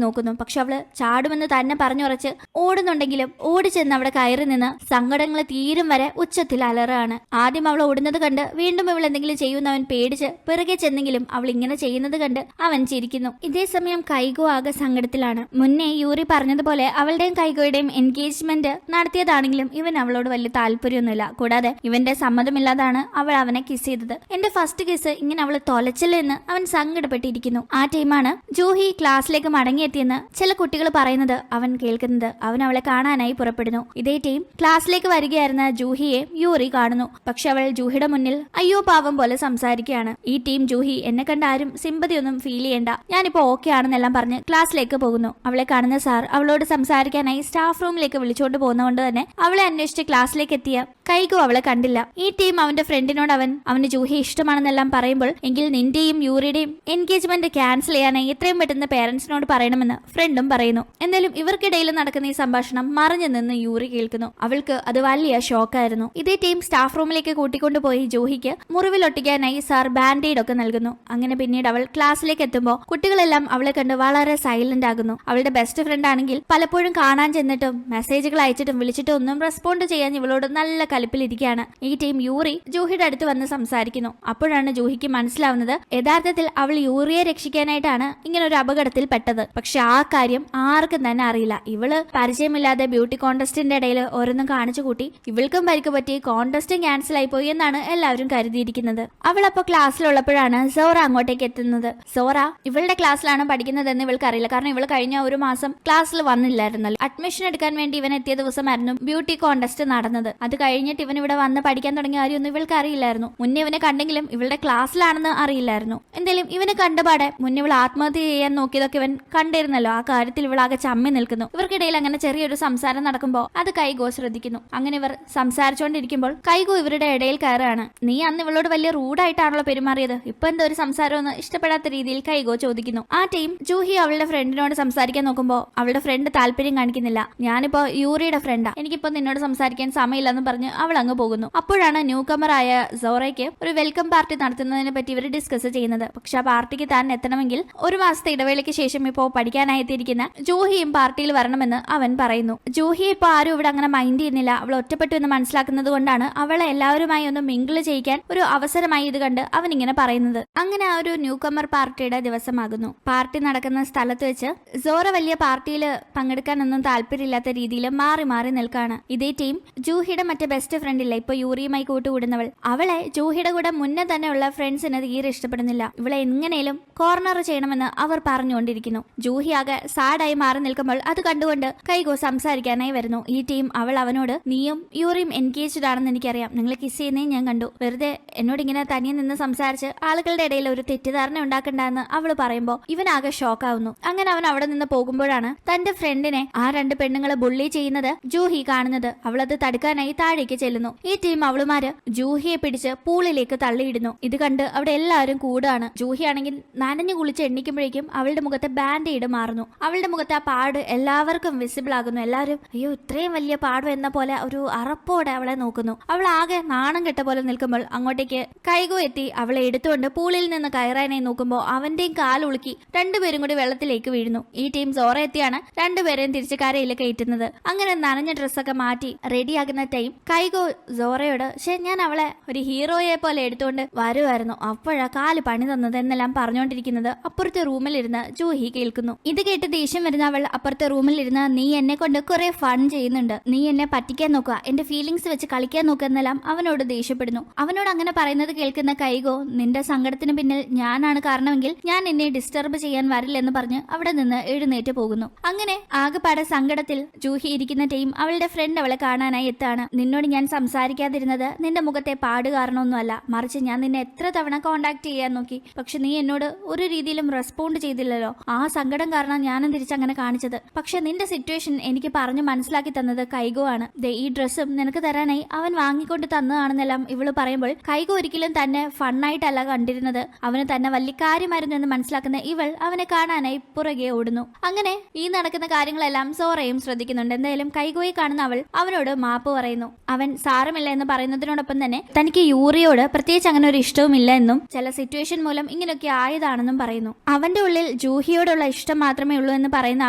നോക്കുന്നു. പക്ഷെ അവള് ചാടുമെന്ന് തന്നെ പറഞ്ഞുറച്ച് ഓടുന്നുണ്ടെങ്കിലും ഓടിച്ചെന്ന് അവിടെ കയറി നിന്ന് സങ്കടങ്ങൾ തീരും വരെ ഉച്ചത്തിൽ അലറാണ്. ആദ്യം അവൾ ഓടുന്നത് കണ്ട് വീണ്ടും ഇവൾ എന്തെങ്കിലും ചെയ്യുന്നവൻ പേടിച്ച് പിറകെ ചെന്നെങ്കിലും അവൾ ഇങ്ങനെ ചെയ്യുന്നത് കണ്ട് അവൻ ചിരിക്കുന്നു. ഇതേ സമയം കൈകോ ആകെ സങ്കടത്തിലാണ്. മുന്നേ യൂറി പറഞ്ഞതുപോലെ അവളുടെയും കൈകോയുടെയും എൻഗേജ്മെന്റ് നടത്തിയതാണെങ്കിലും ഇവൻ അവളോട് വലിയ താല്പര്യമൊന്നുമില്ല. കൂടാതെ ഇവന്റെ സമ്മതമില്ലാതാണ് അവൾ അവനെ കിസ് ചെയ്തത്. എന്റെ ഫസ്റ്റ് കിസ് ഇങ്ങനെ അവള് തൊലച്ചില്ലെന്ന് അവൻ സങ്കടപ്പെട്ടിരിക്കുന്നു. ആ ടൈമാണ് ജൂഹി ക്ലാസ്സിലേക്ക് മടങ്ങിയെത്തിയെന്ന് ചില കുട്ടികൾ പറയുന്നത് അവൻ കേൾക്കുന്നത്. അവൻ അവളെ കാണാനായി പുറപ്പെടുന്നു. ഇതേ ടീം ക്ലാസ്സിലേക്ക് വരികയായിരുന്ന ജൂഹിയെ യൂറി കാണുന്നു. പക്ഷെ അവൾ ജൂഹിയുടെ മുന്നിൽ അയ്യോ പാവം പോലെ സംസാരിക്കുകയാണ്. ഈ ടീം ജൂഹി എന്നെ കണ്ട ആരും സിമ്പതിയൊന്നും ഫീൽ ചെയ്യണ്ട, ഞാനിപ്പോ ഓക്കെ ആണെന്നെല്ലാം പറഞ്ഞ് ക്ലാസ്സിലേക്ക് പോകുന്നു. അവളെ കാണുന്ന സാർ അവളോട് സംസാരിക്കാനായി സ്റ്റാഫ് റൂമിലേക്ക് വിളിച്ചുകൊണ്ട് പോകുന്നതുകൊണ്ട് തന്നെ അവളെ അന്വേഷിച്ച് ക്ലാസ്സിലേക്ക് എത്തിയ കൈകോ അവളെ കണ്ടില്ല. ഈ ടീം അവന്റെ ഫ്രണ്ടിനോട് അവന് ജൂഹി ഇഷ്ടമാണെന്നെല്ലാം പറയുമ്പോൾ എങ്കിൽ നിന്റെയും യൂറിയുടെയും എൻഗേജ്മെന്റ് ക്യാൻസൽ ചെയ്യാനായി എത്രയും പെട്ടെന്ന് പേരൻസിനോട് പറയണമെന്ന് ഫ്രണ്ടും പറയുന്നു. എന്തായാലും ഇവർക്കിടയിൽ നടക്കുന്ന ഈ സംഭാഷണം മറിഞ്ഞു നിന്ന് യൂറി കേൾക്കുന്നു. അവൾക്ക് അത് വലിയ ഷോക്കായിരുന്നു. ഇതേ ടീം സ്റ്റാഫ് റൂമിലേക്ക് കൂട്ടിക്കൊണ്ടുപോയി ജൂഹിക്ക് മുറിവിലൊട്ടിക്കാനായി സാർ ബാൻഡേഡ് ഒക്കെ നൽകുന്നു. അങ്ങനെ പിന്നീട് അവൾ ക്ലാസ്സിലേക്ക് എത്തുമ്പോൾ കുട്ടികളെല്ലാം അവളെ കണ്ട് വളരെ സൈലന്റ് ആകുന്നു. അവളുടെ ബെസ്റ്റ് ഫ്രണ്ട് ആണെങ്കിൽ പലപ്പോഴും കാണാൻ ചെന്നിട്ടും മെസ്സേജുകൾ അയച്ചിട്ടും വിളിച്ചിട്ടും ഒന്നും റെസ്പോണ്ട് ചെയ്യാൻ ഇവളോട് നല്ല കലിപ്പിലിരിക്കുകയാണ്. ഈ ടീം യൂറി ജൂഹിയുടെ അടുത്ത് വന്ന് സംസാരിക്കുന്നു. അപ്പോഴാണ് ജൂഹിക്ക് മനസ്സിലാവുന്നത് യഥാർത്ഥത്തിൽ അവൾ യൂറിയെ രക്ഷിക്കാനായിട്ടാണ് ഇങ്ങനെ ഒരു അപകടത്തിൽ പെട്ടത്. പക്ഷെ ആ കാര്യം ആർക്കും തന്നെ അറിയില്ല. ഇവള് പരിചയമില്ലാതെ ബ്യൂട്ടി കോൺടെസ്റ്റിന്റെ ഇടയിൽ ഓരോന്നും കാണിച്ചു കൂട്ടി ഇവൾക്കും പരിക്ക് പറ്റി കോൺടെസ്റ്റും ക്യാൻസൽ ആയി പോയി എന്നാണ് എല്ലാവരും കരുതിയിരിക്കുന്നത്. അവൾ അപ്പോൾ ക്ലാസ്സിലുള്ളപ്പോഴാണ് സോറ അങ്ങോട്ടേക്ക് എത്തുന്നത്. സോറ ഇവളുടെ ക്ലാസ്സിലാണ് പഠിക്കുന്നതെന്ന് ഇവൾക്ക് അറിയില്ല. കാരണം ഇവൾ കഴിഞ്ഞ 1 മാസം ക്ലാസ്സിൽ വന്നില്ലായിരുന്നല്ലോ. അഡ്മിഷൻ എടുക്കാൻ വേണ്ടി ഇവൻ എത്തിയ ദിവസമായിരുന്നു ബ്യൂട്ടി കോൺടെസ്റ്റ് നടന്നത്. അത് കഴിഞ്ഞിട്ട് ഇവൻ ഇവിടെ വന്ന് പഠിക്കാൻ തുടങ്ങിയ കാര്യമൊന്നും ഇവൾക്ക് അറിയില്ലായിരുന്നു. മുന്നേ ഇവനെ കണ്ടെങ്കിലും ഇവളുടെ ക്ലാസ്സിലാണെന്ന് അറിയില്ലായിരുന്നു. എന്തായാലും ഇവനെ കണ്ടപാടെ മുന്നേ ഇവൾ ആത്മഹത്യ ചെയ്യാൻ നോക്കിയതൊക്കെ ഇവൻ കണ്ടിരുന്നല്ലോ. ആ കാര്യത്തിൽ ഇവളാകെ ചമ്മി നിൽക്കുന്നു. ഇവർക്കിടയിൽ അങ്ങനെ ചെറിയൊരു സംസാരം നടക്കുമ്പോൾ അത് കൈകോ ശ്രദ്ധിക്കുന്നു. അങ്ങനെ ഇവർ സംസാരിച്ചുകൊണ്ടിരിക്കുമ്പോൾ കൈകോ ഇവരുടെ ഇടയിൽ കയറാണ്. നീ അന്ന് ഇവളോട് വലിയ റൂഡായിട്ടാണല്ലോ പെരുമാറിയത്, ഇപ്പൊ എന്തോ ഒരു സംസാരമൊന്നും ഇഷ്ടപ്പെടാത്ത രീതിയിൽ കൈകോ ചോദിക്കുന്നു. ആ ടീം ജൂഹി അവളുടെ ഫ്രണ്ടിനോട് സംസാരിക്കാൻ നോക്കുമ്പോൾ അവളുടെ ഫ്രണ്ട് താല്പര്യം കാണിക്കുന്നില്ല. ഞാനിപ്പോ യൂറിയുടെ ഫ്രണ്ടാ, എനിക്കിപ്പോ നിന്നോട് സംസാരിക്കാൻ സമയമില്ലെന്ന് പറഞ്ഞ് അവൾ അങ്ങ് പോകുന്നു. അപ്പോഴാണ് ന്യൂ കമറായ സോറയ്ക്ക് ഒരു വെൽക്കം പാർട്ടി നടത്തുന്നതിനെ പറ്റി ഇവർ ഡിസ്കസ് ചെയ്യുന്നത്. പക്ഷെ ആ പാർട്ടിക്ക് താൻ എത്തണമെങ്കിൽ 1 മാസത്തെ ഇടവേളയ്ക്ക് ശേഷം ഇപ്പോ പഠിക്കാനായി എത്തിയിരിക്കുന്ന ജൂഹിയും പാർട്ടിയിൽ വരണമെന്ന് അവൻ പറയുന്നു. ജൂഹിയെ ഇപ്പൊ ആരും ഇവിടെ അങ്ങനെ മൈൻഡ് ചെയ്യുന്നില്ല. അവൾ ഒറ്റപ്പെട്ടു എന്ന് മനസ്സിലാക്കുന്നത് കൊണ്ടാണ് അവളെ എല്ലാവരുമായി ഒന്ന് മിങ്കിൾ ചെയ്യിക്കാൻ ഒരു അവസരമായി ഇത് കണ്ട് അവൻ ഇങ്ങനെ പറയുന്നത്. അങ്ങനെ ആ ഒരു ന്യൂ കമർ പാർട്ടിയുടെ ദിവസമാകുന്നു. പാർട്ടി നടക്കുന്ന സ്ഥലത്ത് വെച്ച് സോറ വലിയ പാർട്ടിയിൽ പങ്കെടുക്കാനൊന്നും താല്പര്യമില്ലാത്ത രീതിയിൽ മാറി മാറി നിൽക്കാണ്. ഇതേ ടീം ജൂഹിയുടെ മറ്റേ ബെസ്റ്റ് ഫ്രണ്ട് ഇല്ല, ഇപ്പൊ യൂറിയുമായി കൂട്ടുകൂടുന്നവൾ, അവളെ ജൂഹിയുടെ കൂടെ മുന്നേ തന്നെയുള്ള ഫ്രണ്ട്സിന് തീരെ ഇഷ്ടപ്പെടുന്നില്ല. ഇവളെ എങ്ങനെയും കോർണർ ചെയ്യണമെന്ന് അവർ പറഞ്ഞുകൊണ്ടിരിക്കുന്നു. ജൂഹി ആകെ സാഡായി മാറി നിൽക്കുമ്പോൾ അത് കണ്ടുകൊണ്ട് കൈകോ സംസാരിക്കാനായി വരുന്നു. ഈ ടീം അവനോട് നീയും യൂറിയും എൻഗേജ്ഡ് ആണെന്ന് എനിക്കറിയാം, നിങ്ങൾ കിസ് ചെയ്യുന്നേ ഞാൻ കണ്ടു, വെറുതെ എന്നോട് ഇങ്ങനെ തനിയെ നിന്ന് സംസാരിച്ച് ആളുകളുടെ ഇടയിൽ ഒരു തെറ്റിദ്ധാരണ ഉണ്ടാക്കണ്ടെന്ന് അവൾ പറയുമ്പോൾ ഇവനാകെ ഷോക്കാവുന്നു. അങ്ങനെ അവൻ അവിടെ നിന്ന് പോകുമ്പോഴാണ് തന്റെ ഫ്രണ്ടിനെ ആ രണ്ട് പെണ്ണുങ്ങളെ ബുള്ളി ചെയ്യുന്നത് ജൂഹി കാണുന്നത്. അവളത് തടുക്കാനായി താഴേക്ക് ചെല്ലുന്നു. ഈ ടീം അവളുമാര് ജൂഹിയെ പിടിച്ച് പൂളിലേക്ക് തള്ളിയിടുന്നു. ഇത് കണ്ട് അവിടെ എല്ലാവരും കൂടാണ്. ജൂഹി ആണെങ്കിൽ നനഞ്ഞു കുളിച്ച് എണ്ണിക്കുമ്പോഴേക്കും അവളുടെ മുഖത്തെ ബാൻഡേഡ് മാറുന്നു. അവളുടെ മുഖത്തെ ആ പാട് എല്ലാവർക്കും വിസിബിൾ ആകുന്നു. എല്ലാവരും അയ്യോ ഇത്രയും വലിയ പാട് എന്ന പോലെ ഒരു അറപ്പോടെ അവളെ നോക്കുന്നു. അവൾ ആകെ നാണം കെട്ട പോലെ നിൽക്കുമ്പോൾ അങ്ങോട്ടേക്ക് കൈകോ എത്തി അവളെ എടുത്തുകൊണ്ട് പൂളിൽ നിന്ന് കയറാനായി നോക്കുമ്പോൾ അവന്റെയും കാലുളുക്കി രണ്ടുപേരും കൂടി വെള്ളത്തിലേക്ക് വീഴുന്നു. ഈ ടീം സോറ എത്തിയാണ് രണ്ടുപേരെയും തിരിച്ച് കരയിൽ കയറ്റുന്നത്. അങ്ങനെ നനഞ്ഞ ഡ്രസ്സൊക്കെ മാറ്റി റെഡിയാകുന്ന ടൈം കൈകോ സോറയോട് ഞാൻ അവളെ ഒരു ഹീറോയെ പോലെ എടുത്തുകൊണ്ട് വരുമായിരുന്നു, അപ്പോഴാ കാല് പണി തന്നത് എന്നെല്ലാം പറഞ്ഞുകൊണ്ടിരിക്കുന്നത് അപ്പുറത്തെ റൂമിലിരുന്ന് ജൂഹി കേൾക്കുന്നു. ഇത് കേട്ട് ദേഷ്യം വരുന്ന അവൾ അപ്പുറത്തെ റൂമിലിരുന്ന് നീ എന്നെ കൊണ്ട് കുറെ ഫൺ ചെയ്യുന്നുണ്ട്, നീ എന്നെ പറ്റിക്കാൻ നോക്കുക, എന്റെ ഫീലിങ്സ് വെച്ച് കളിക്കാൻ നോക്കുക എന്നെല്ലാം അവനോട് ദേഷ്യപ്പെടുന്നു. അവനോട് അങ്ങനെ പറയുന്നത് കേൾക്കുന്ന കൈകോ നിന്റെ സങ്കടത്തിന് പിന്നിൽ ഞാനാണ് കാരണമെങ്കിൽ ഞാൻ എന്നെ ഡിസ്റ്റർബ് ചെയ്യാൻ വരില്ലെന്ന് പറഞ്ഞ് അവിടെ നിന്ന് എഴുന്നേറ്റ് പോകുന്നു. അങ്ങനെ ആകെപ്പാടെ സങ്കടത്തിൽ ജൂഹി ഇരിക്കുന്ന ടൈം അവളുടെ ഫ്രണ്ട് അവളെ കാണാനായി എത്താണ്. നിന്നോട് ഞാൻ സംസാരിക്കാതിരുന്നത് നിന്റെ മുഖത്തെ പാട് കാരണമൊന്നുമല്ല, മറിച്ച് ഞാൻ നിന്നെ എത്ര തവണ കോണ്ടാക്ട് ചെയ്യാൻ നോക്കി, പക്ഷെ നീ എന്നോട് ഒരു രീതിയിലും റെസ്പോണ്ട് ചെയ്തില്ലല്ലോ. ആ സങ്കടം കാരണം ഞാനും തിരിച്ചങ്ങനെ കാണിച്ചത്. പക്ഷെ നിന്റെ സിറ്റുവേഷൻ എനിക്ക് പറഞ്ഞു മനസ്സിലാക്കി തന്നത് കൈകോ ആണ്. ഈ ഡ്രസ്സും നിനക്ക് തരാനായി അവൻ വാങ്ങിക്കൊണ്ട് തന്നതാണെന്നെല്ലാം ഇവള് പറയുമ്പോൾ കൈകോ ഒരിക്കലും തന്നെ ഫണ്ണായിട്ടല്ല കണ്ടിരുന്നത്, അവന് തന്നെ വലിയ കാര്യമായിരുന്നു എന്ന് മനസ്സിലാക്കുന്ന ഇവൾ അവനെ കാണാനായി പുറകെ ഓടുന്നു. അങ്ങനെ ഈ നടക്കുന്ന കാര്യങ്ങളെല്ലാം സോറയും ശ്രദ്ധിക്കുന്നുണ്ട്. എന്തായാലും കൈകോയെ കാണുന്ന അവൾ അവനോട് മാപ്പ് പറയുന്നു. അവൻ സാരമില്ല എന്ന് പറയുന്നതിനോടൊപ്പം തന്നെ തനിക്ക് യൂറിയോട് പ്രത്യേകിച്ച് അങ്ങനെ ഒരു ഇഷ്ടവുമില്ല എന്നും ചില സിറ്റുവേഷൻ മൂലം ഇങ്ങനെയൊക്കെ ആയതാണെന്നും പറയുന്നു. അവന്റെ ഉള്ളിൽ ജൂഹിയോടുള്ള ഇഷ്ടം മാത്രമേ ഉള്ളൂ എന്ന് പറയുന്ന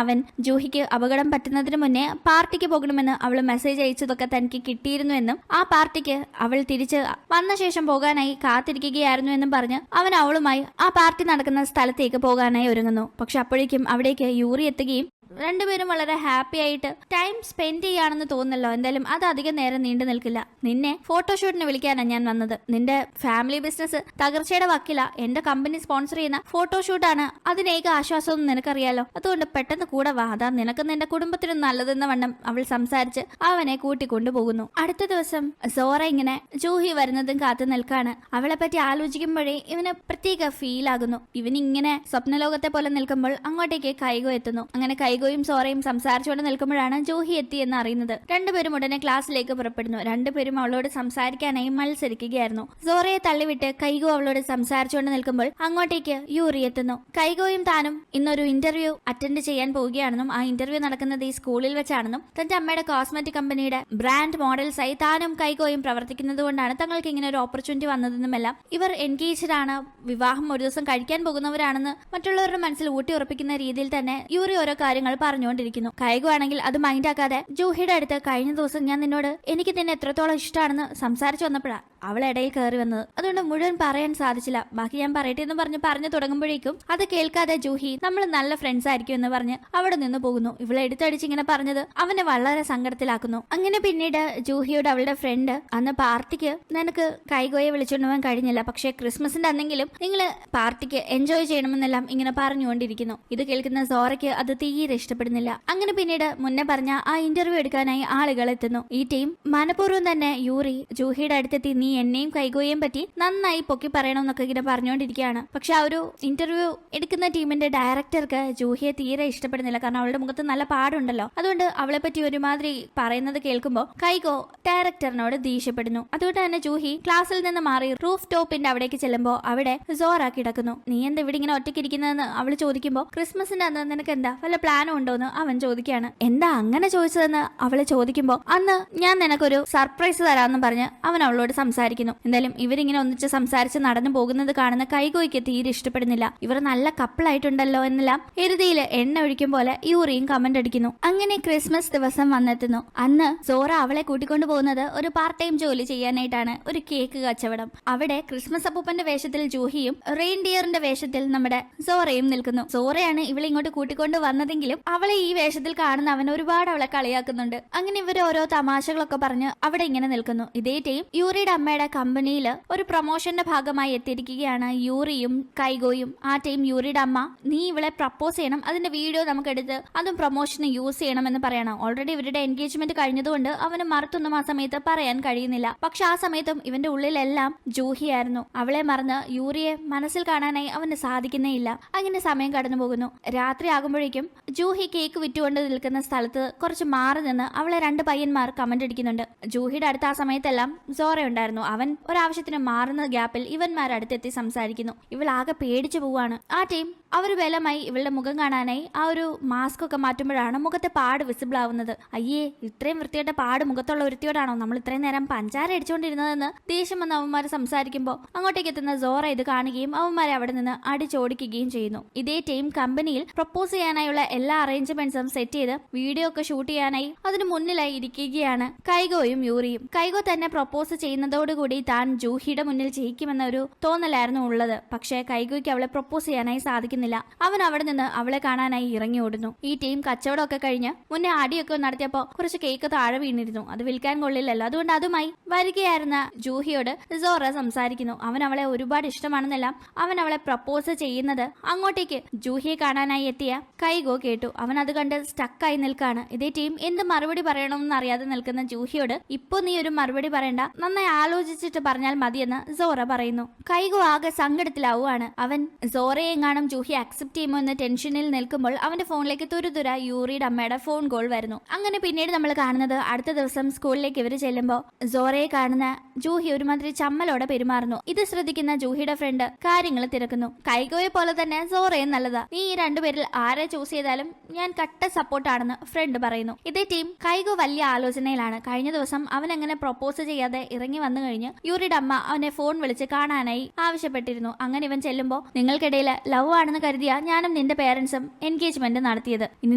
അവൻ ജൂഹിക്ക് അപകടം പറ്റുന്നതിന് മുന്നേ പാർട്ടിക്ക് പോകണമെന്ന് അവൾ മെസ്സേജ് അയച്ചതൊക്കെ തനിക്ക് കിട്ടിയിരുന്നു എന്നും ആ പാർട്ടിക്ക് അവൾ തിരിച്ച് വന്ന ശേഷം പോകാനായി കാത്തിരിക്കുകയായിരുന്നു എന്നും പറഞ്ഞ് അവൻ അവളുമായി ആ പാർട്ടി നടക്കുന്ന സ്ഥലത്തേക്ക് പോകാനായി ഒരുങ്ങുന്നു. പക്ഷെ അപ്പോഴേക്കും അവിടേക്ക് യൂറി എത്തുകയും രണ്ടുപേരും വളരെ ഹാപ്പി ആയിട്ട് ടൈം സ്പെൻഡ് ചെയ്യാണെന്ന് തോന്നുന്നല്ലോ. എന്തായാലും അത് അധികം നേരം നീണ്ടു നിൽക്കില്ല. നിന്നെ ഫോട്ടോഷൂട്ടിന് വിളിക്കാനാണ് ഞാൻ വന്നത്. നിന്റെ ഫാമിലി ബിസിനസ് തകർച്ചയുടെ വക്കില, എന്റെ കമ്പനി സ്പോൺസർ ചെയ്യുന്ന ഫോട്ടോഷൂട്ടാണ് അതിനേക ആശ്വാസവും നിനക്കറിയാലോ, അതുകൊണ്ട് പെട്ടെന്ന് കൂടെ വാ, അതാ നിനക്ക് നിന്റെ കുടുംബത്തിനും നല്ലതെന്ന വണ്ണം അവൾ സംസാരിച്ച് അവനെ കൂട്ടിക്കൊണ്ടുപോകുന്നു. അടുത്ത ദിവസം സോറ ഇങ്ങനെ ജൂഹി വരുന്നതും കാത്തു നിൽക്കാണ്. അവളെ പറ്റി ആലോചിക്കുമ്പോഴേ ഇവന് പ്രത്യേക ഫീൽ ആകുന്നു. ഇവനിങ്ങനെ സ്വപ്നലോകത്തെ പോലെ നിൽക്കുമ്പോൾ അങ്ങോട്ടേക്ക് കൈകോ എത്തുന്നു. അങ്ങനെ കൈകോയും സോറയും സംസാരിച്ചുകൊണ്ട് നിൽക്കുമ്പോഴാണ് ജൂഹി എത്തി എന്ന് അറിയുന്നത്. രണ്ടുപേരും ഉടനെ ക്ലാസ്സിലേക്ക് പുറപ്പെടുന്നു. രണ്ടുപേരും അവളോട് സംസാരിക്കാനായി മത്സരിക്കുകയായിരുന്നു. സോറയെ തള്ളിവിട്ട് കൈകോ അവളോട് സംസാരിച്ചുകൊണ്ട് നിൽക്കുമ്പോൾ അങ്ങോട്ടേക്ക് യൂറി എത്തുന്നു. കൈകോയും താനും ഇന്നൊരു ഇന്റർവ്യൂ അറ്റൻഡ് ചെയ്യാൻ പോവുകയാണെന്നും ആ ഇന്റർവ്യൂ നടക്കുന്നത് ഈ സ്കൂളിൽ വെച്ചാണെന്നും തന്റെ അമ്മയുടെ കോസ്മെറ്റിക് കമ്പനിയുടെ ബ്രാൻഡ് മോഡൽസായി താനും കൈകോയും പ്രവർത്തിക്കുന്നത് കൊണ്ടാണ് തങ്ങൾക്ക് ഇങ്ങനെ ഒരു ഓപ്പർച്യൂണിറ്റി വന്നതെന്നുമെല്ലാം ഇവർ എൻഗേജ്ഡ് ആണ്, വിവാഹം ഒരു ദിവസം കഴിക്കാൻ പോകുന്നവരാണെന്ന് മറ്റുള്ളവരുടെ മനസ്സിൽ ഊട്ടി ഉറപ്പിക്കുന്ന രീതിയിൽ തന്നെ യൂറി ഓരോ കാര്യങ്ങൾ പറഞ്ഞുകൊണ്ടിരിക്കുന്നു. കൈകോ ആണെങ്കിൽ അത് മൈൻഡ് ആക്കാതെ ജൂഹിയുടെ അടുത്ത് കഴിഞ്ഞ ദിവസം ഞാൻ നിന്നോട് എനിക്ക് നിന്നെ എത്രത്തോളം ഇഷ്ടമാണെന്ന് സംസാരിച്ചു വന്നപ്പോഴാണ് അവൾ ഇടയിൽ കയറി വന്നത്, അതുകൊണ്ട് മുഴുവൻ പറയാൻ സാധിച്ചില്ല, ബാക്കി ഞാൻ പറയട്ടെ എന്ന് പറഞ്ഞു തുടങ്ങുമ്പോഴേക്കും അത് കേൾക്കാതെ ജൂഹി നമ്മൾ നല്ല ഫ്രണ്ട്സ് ആയിരിക്കും എന്ന് പറഞ്ഞ് അവിടെ നിന്ന് പോകുന്നു. ഇവളെ എടുത്തടിച്ച് ഇങ്ങനെ പറഞ്ഞത് അവനെ വളരെ സങ്കടത്തിലാക്കുന്നു. അങ്ങനെ പിന്നീട് ജൂഹിയോട് അവളുടെ ഫ്രണ്ട് അന്ന് പാർട്ടിക്ക് നിനക്ക് കൈകോയെ വിളിച്ചുകൊണ്ട് പോകാൻ കഴിഞ്ഞില്ല, പക്ഷേ ക്രിസ്മസിന്റെ അന്നെങ്കിലും നിങ്ങൾ പാർട്ടിക്ക് എൻജോയ് ചെയ്യണമെന്നെല്ലാം ഇങ്ങനെ പറഞ്ഞുകൊണ്ടിരിക്കുന്നു. ഇത് കേൾക്കുന്ന സോറയ്ക്ക് അത് തീരെ ഇഷ്ടപ്പെടുന്നില്ല. അങ്ങനെ പിന്നീട് മുന്നേ പറഞ്ഞ ആ ഇന്റർവ്യൂ എടുക്കാനായി ആളുകൾ എത്തുന്നു. ഈ ടീം മനഃപൂർവ്വം തന്നെ യൂറി ജൂഹിയുടെ അടുത്തെത്തി നീ എന്നെയും കൈകോയെയും പറ്റി നന്നായി പൊക്കി പറയണമെന്നൊക്കെ ഇങ്ങനെ പറഞ്ഞുകൊണ്ടിരിക്കുകയാണ്. പക്ഷെ ആ ഒരു ഇന്റർവ്യൂ എടുക്കുന്ന ടീമിന്റെ ഡയറക്ടർക്ക് ജൂഹിയെ തീരെ ഇഷ്ടപ്പെടുന്നില്ല. കാരണം അവളുടെ മുഖത്ത് നല്ല പാടുണ്ടല്ലോ. അതുകൊണ്ട് അവളെ പറ്റി ഒരുമാതിരി പറയുന്നത് കേൾക്കുമ്പോൾ കൈകോ ഡയറക്ടറിനോട് ദേഷ്യപ്പെടുന്നു. അതുകൊണ്ട് തന്നെ ജൂഹി ക്ലാസ്സിൽ നിന്ന് മാറി റൂഫ് ടോപ്പിന്റെ അവിടേക്ക് ചെല്ലുമ്പോൾ അവിടെ സോറ കിടക്കുന്നു. നീ എന്താ ഇവിടെ ഇങ്ങനെ ഒറ്റയ്ക്കിരിക്കുന്നതെന്ന് അവൾ ചോദിക്കുമ്പോൾ ക്രിസ്മസിന്റെ അന്ന് നിനക്ക് എന്താ വല്ല പ്ലാനും ഉണ്ടോന്ന് അവൻ ചോദിക്കുകയാണ്. എന്താ അങ്ങനെ ചോദിച്ചതെന്ന് അവള് ചോദിക്കുമ്പോൾ അന്ന് ഞാൻ നിനക്കൊരു സർപ്രൈസ് തരാമെന്ന് പറഞ്ഞ് അവൻ അവളോട് സംസാരിക്കുന്നു. എന്തായാലും ഇവരിങ്ങനെ ഒന്നിച്ച് സംസാരിച്ച് നടന്നു പോകുന്നത് കാണുന്ന കൈകോയ്ക്ക് തീരെ ഇഷ്ടപ്പെടുന്നില്ല. ഇവർ നല്ല കപ്പിളായിട്ടുണ്ടല്ലോ എന്നെല്ലാം എരുതിയിൽ എണ്ണ ഒഴിക്കും പോലെ യൂറിയും കമന്റ് അടിക്കുന്നു. അങ്ങനെ ക്രിസ്മസ് ദിവസം വന്നെത്തുന്നു. അന്ന് സോറ അവളെ കൂട്ടിക്കൊണ്ടു പോകുന്നത് ഒരു പാർട്ട് ടൈം ജോലി ചെയ്യാനായിട്ടാണ്, ഒരു കേക്ക് കച്ചവടം. അവിടെ ക്രിസ്മസ് അപ്പൂപ്പന്റെ വേഷത്തിൽ ജൂഹിയും റെയിൻഡിയറിന്റെ വേഷത്തിൽ നമ്മുടെ സോറയും നിൽക്കുന്നു. സോറയാണ് ഇവളെ ഇങ്ങോട്ട് കൂട്ടിക്കൊണ്ട് വന്നതെങ്കിലും അവളെ ഈ വേഷത്തിൽ കാണുന്ന അവൻ ഒരുപാട് അവളെ കളിയാക്കുന്നുണ്ട്. അങ്ങനെ ഇവർ ഓരോ തമാശകളൊക്കെ പറഞ്ഞ് അവിടെ ഇങ്ങനെ നിൽക്കുന്നു. ഇതേ ടൈം യൂറിയുടെ അമ്മ അമ്മയുടെ കമ്പനിയിൽ ഒരു പ്രൊമോഷന്റെ ഭാഗമായി എത്തിയിരിക്കുകയാണ് യൂറിയും കൈഗോയും. ആ ടൈം യൂറിയുടെ അമ്മ നീ ഇവളെ പ്രപ്പോസ് ചെയ്യണം, അതിന്റെ വീഡിയോ നമുക്ക് എടുത്ത് അതും പ്രൊമോഷന് യൂസ് ചെയ്യണം എന്ന് പറയണം. ഓൾറെഡി ഇവരുടെ എൻഗേജ്മെന്റ് കഴിഞ്ഞതുകൊണ്ട് അവന് മറുത്തൊന്നും ആ സമയത്ത് പറയാൻ കഴിയുന്നില്ല. പക്ഷെ ആ സമയത്തും ഇവന്റെ ഉള്ളിലെല്ലാം ജൂഹിയായിരുന്നു. അവളെ മറന്ന് യൂറിയെ മനസ്സിൽ കാണാനായി അവന് സാധിക്കുന്നേ ഇല്ല. അങ്ങനെ സമയം കടന്നു പോകുന്നു. രാത്രി ആകുമ്പോഴേക്കും ജൂഹി കേക്ക് വിറ്റുകൊണ്ട് നിൽക്കുന്ന സ്ഥലത്ത് കുറച്ച് മാറി നിന്ന് അവളെ 2 പയ്യന്മാർ കമന്റ് അടിക്കുന്നുണ്ട്. ജൂഹിയുടെ അടുത്ത് ആ സമയത്തെല്ലാം സോറ ഉണ്ടായിരുന്നു. അവൻ ഒരാവശ്യത്തിന് മാറുന്ന ഗ്യാപ്പിൽ ഇവന്മാർ അടുത്തെത്തി സംസാരിക്കുന്നു. ഇവൾ ആകെ പേടിച്ചു പോവാണ്. ആ ടൈം അവർ ബലമായി ഇവളുടെ മുഖം കാണാനായി ആ ഒരു മാസ്ക് ഒക്കെ മാറ്റുമ്പോഴാണ് മുഖത്തെ പാട് വിസിബിൾ ആവുന്നത്. അയ്യേ, ഇത്രയും വൃത്തിയായിട്ട് പാട് മുഖത്തുള്ള ഒരുത്തിയോടാണോ നമ്മൾ ഇത്രയും നേരം പഞ്ചാര അടിച്ചുകൊണ്ടിരുന്നതെന്ന് ദേഷ്യം വന്ന് അവന്മാർ സംസാരിക്കുമ്പോൾ അങ്ങോട്ടേക്ക് എത്തുന്ന സോറ ഇത് കാണുകയും അവന്മാരെ അവിടെ നിന്ന് അടിച്ചോടിക്കുകയും ചെയ്യുന്നു. ഇതേ ടൈം കമ്പനിയിൽ പ്രപ്പോസ് ചെയ്യാനായുള്ള എല്ലാ അറേഞ്ച്മെന്റ്സും സെറ്റ് ചെയ്ത് വീഡിയോ ഒക്കെ ഷൂട്ട് ചെയ്യാനായി അതിന് മുന്നിലായി ഇരിക്കുകയാണ് കൈഗോയും യൂറിയും. കൈഗോ തന്നെ പ്രപ്പോസ് ചെയ്യുന്നതോടുകൂടി താൻ ജൂഹിയുടെ മുന്നിൽ ജയിക്കുമെന്ന ഒരു തോന്നലായിരുന്നു ഉള്ളത്. പക്ഷേ കൈഗോയ്ക്ക് അവളെ പ്രപ്പോസ് ചെയ്യാനായി സാധിക്കുന്നില്ല. അവൻ അവിടെ നിന്ന് അവളെ കാണാനായി ഇറങ്ങി ഓടുന്നു. ഈ ടീം കച്ചവടമൊക്കെ കഴിഞ്ഞ് മുന്നേ അടിയൊക്കെ നടത്തിയപ്പോ കുറച്ച് കേക്ക് താഴെ വീണിരുന്നു. അത് വിൽക്കാൻ കൊള്ളില്ലല്ലോ, അതുകൊണ്ട് അതുമായി വരികയായിരുന്ന ജൂഹിയോട് സോറ സംസാരിക്കുന്നു. അവൻ അവളെ ഒരുപാട് ഇഷ്ടമാണെന്നെല്ലാം അവൻ അവളെ പ്രപ്പോസ് ചെയ്യുന്നത് അങ്ങോട്ടേക്ക് ജൂഹിയെ കാണാനായി എത്തിയ കൈഗോ കേട്ടു. അവൻ അത് കണ്ട് സ്റ്റക്കായി നിൽക്കാണ്. ഇതേ ടീം എന്ത് മറുപടി പറയണമെന്ന് അറിയാതെ നിൽക്കുന്ന ജൂഹിയോട് ഇപ്പൊ നീ ഒരു മറുപടി പറയണ്ട, നന്നായി ആലോചിച്ചിട്ട് പറഞ്ഞാൽ മതിയെന്ന് സോറ പറയുന്നു. കൈഗോ ആകെ സങ്കടത്തിലാവുകയാണ്. അവൻ സോറയെ എങ്ങാനും ജൂഹി അക്സെപ്റ്റ് ചെയ്യുമോ എന്ന ടെൻഷനിൽ നിൽക്കുമ്പോൾ അവന്റെ ഫോണിലേക്ക് തുരുതുര യൂറിയുടെ അമ്മയുടെ ഫോൺ കോൾ വരുന്നു. അങ്ങനെ പിന്നീട് നമ്മൾ കാണുന്നത് അടുത്ത ദിവസം സ്കൂളിലേക്ക് ഇവർ ചെല്ലുമ്പോൾ സോറയെ കാണുന്ന ജൂഹി ഒരുമാതിരി ചമ്മലോടെ പെരുമാറുന്നു. ഇത് ശ്രദ്ധിക്കുന്ന ജൂഹിയുടെ ഫ്രണ്ട് കാര്യങ്ങൾ തിരക്കുന്നു. കൈഗോയെ പോലെ തന്നെ സോറയും നല്ലതാ, നീ ഈ 2 പേരിൽ ആരെ ചൂസ് ചെയ്താലും ഞാൻ കട്ട സപ്പോർട്ടാണെന്ന് ഫ്രണ്ട് പറയുന്നു. ഇതേ ടീം കൈഗോ വലിയ ആലോചനയിലാണ്. കഴിഞ്ഞ ദിവസം അവൻ അങ്ങനെ പ്രൊപ്പോസ് ചെയ്യാതെ ഇറങ്ങി വന്നു കഴിഞ്ഞ് യൂറിയുടെ അമ്മ അവനെ ഫോൺ വിളിച്ച് കാണാനായി ആവശ്യപ്പെട്ടിരുന്നു. അങ്ങനെ ഇവൻ ചെല്ലുമ്പോൾ നിങ്ങൾക്കിടയിൽ ലവ് ആണെന്ന് കരുതിയ ഞാനും നിന്റെ പേരൻസും എൻഗേജ്മെന്റ് നടത്തിയത്. ഇനി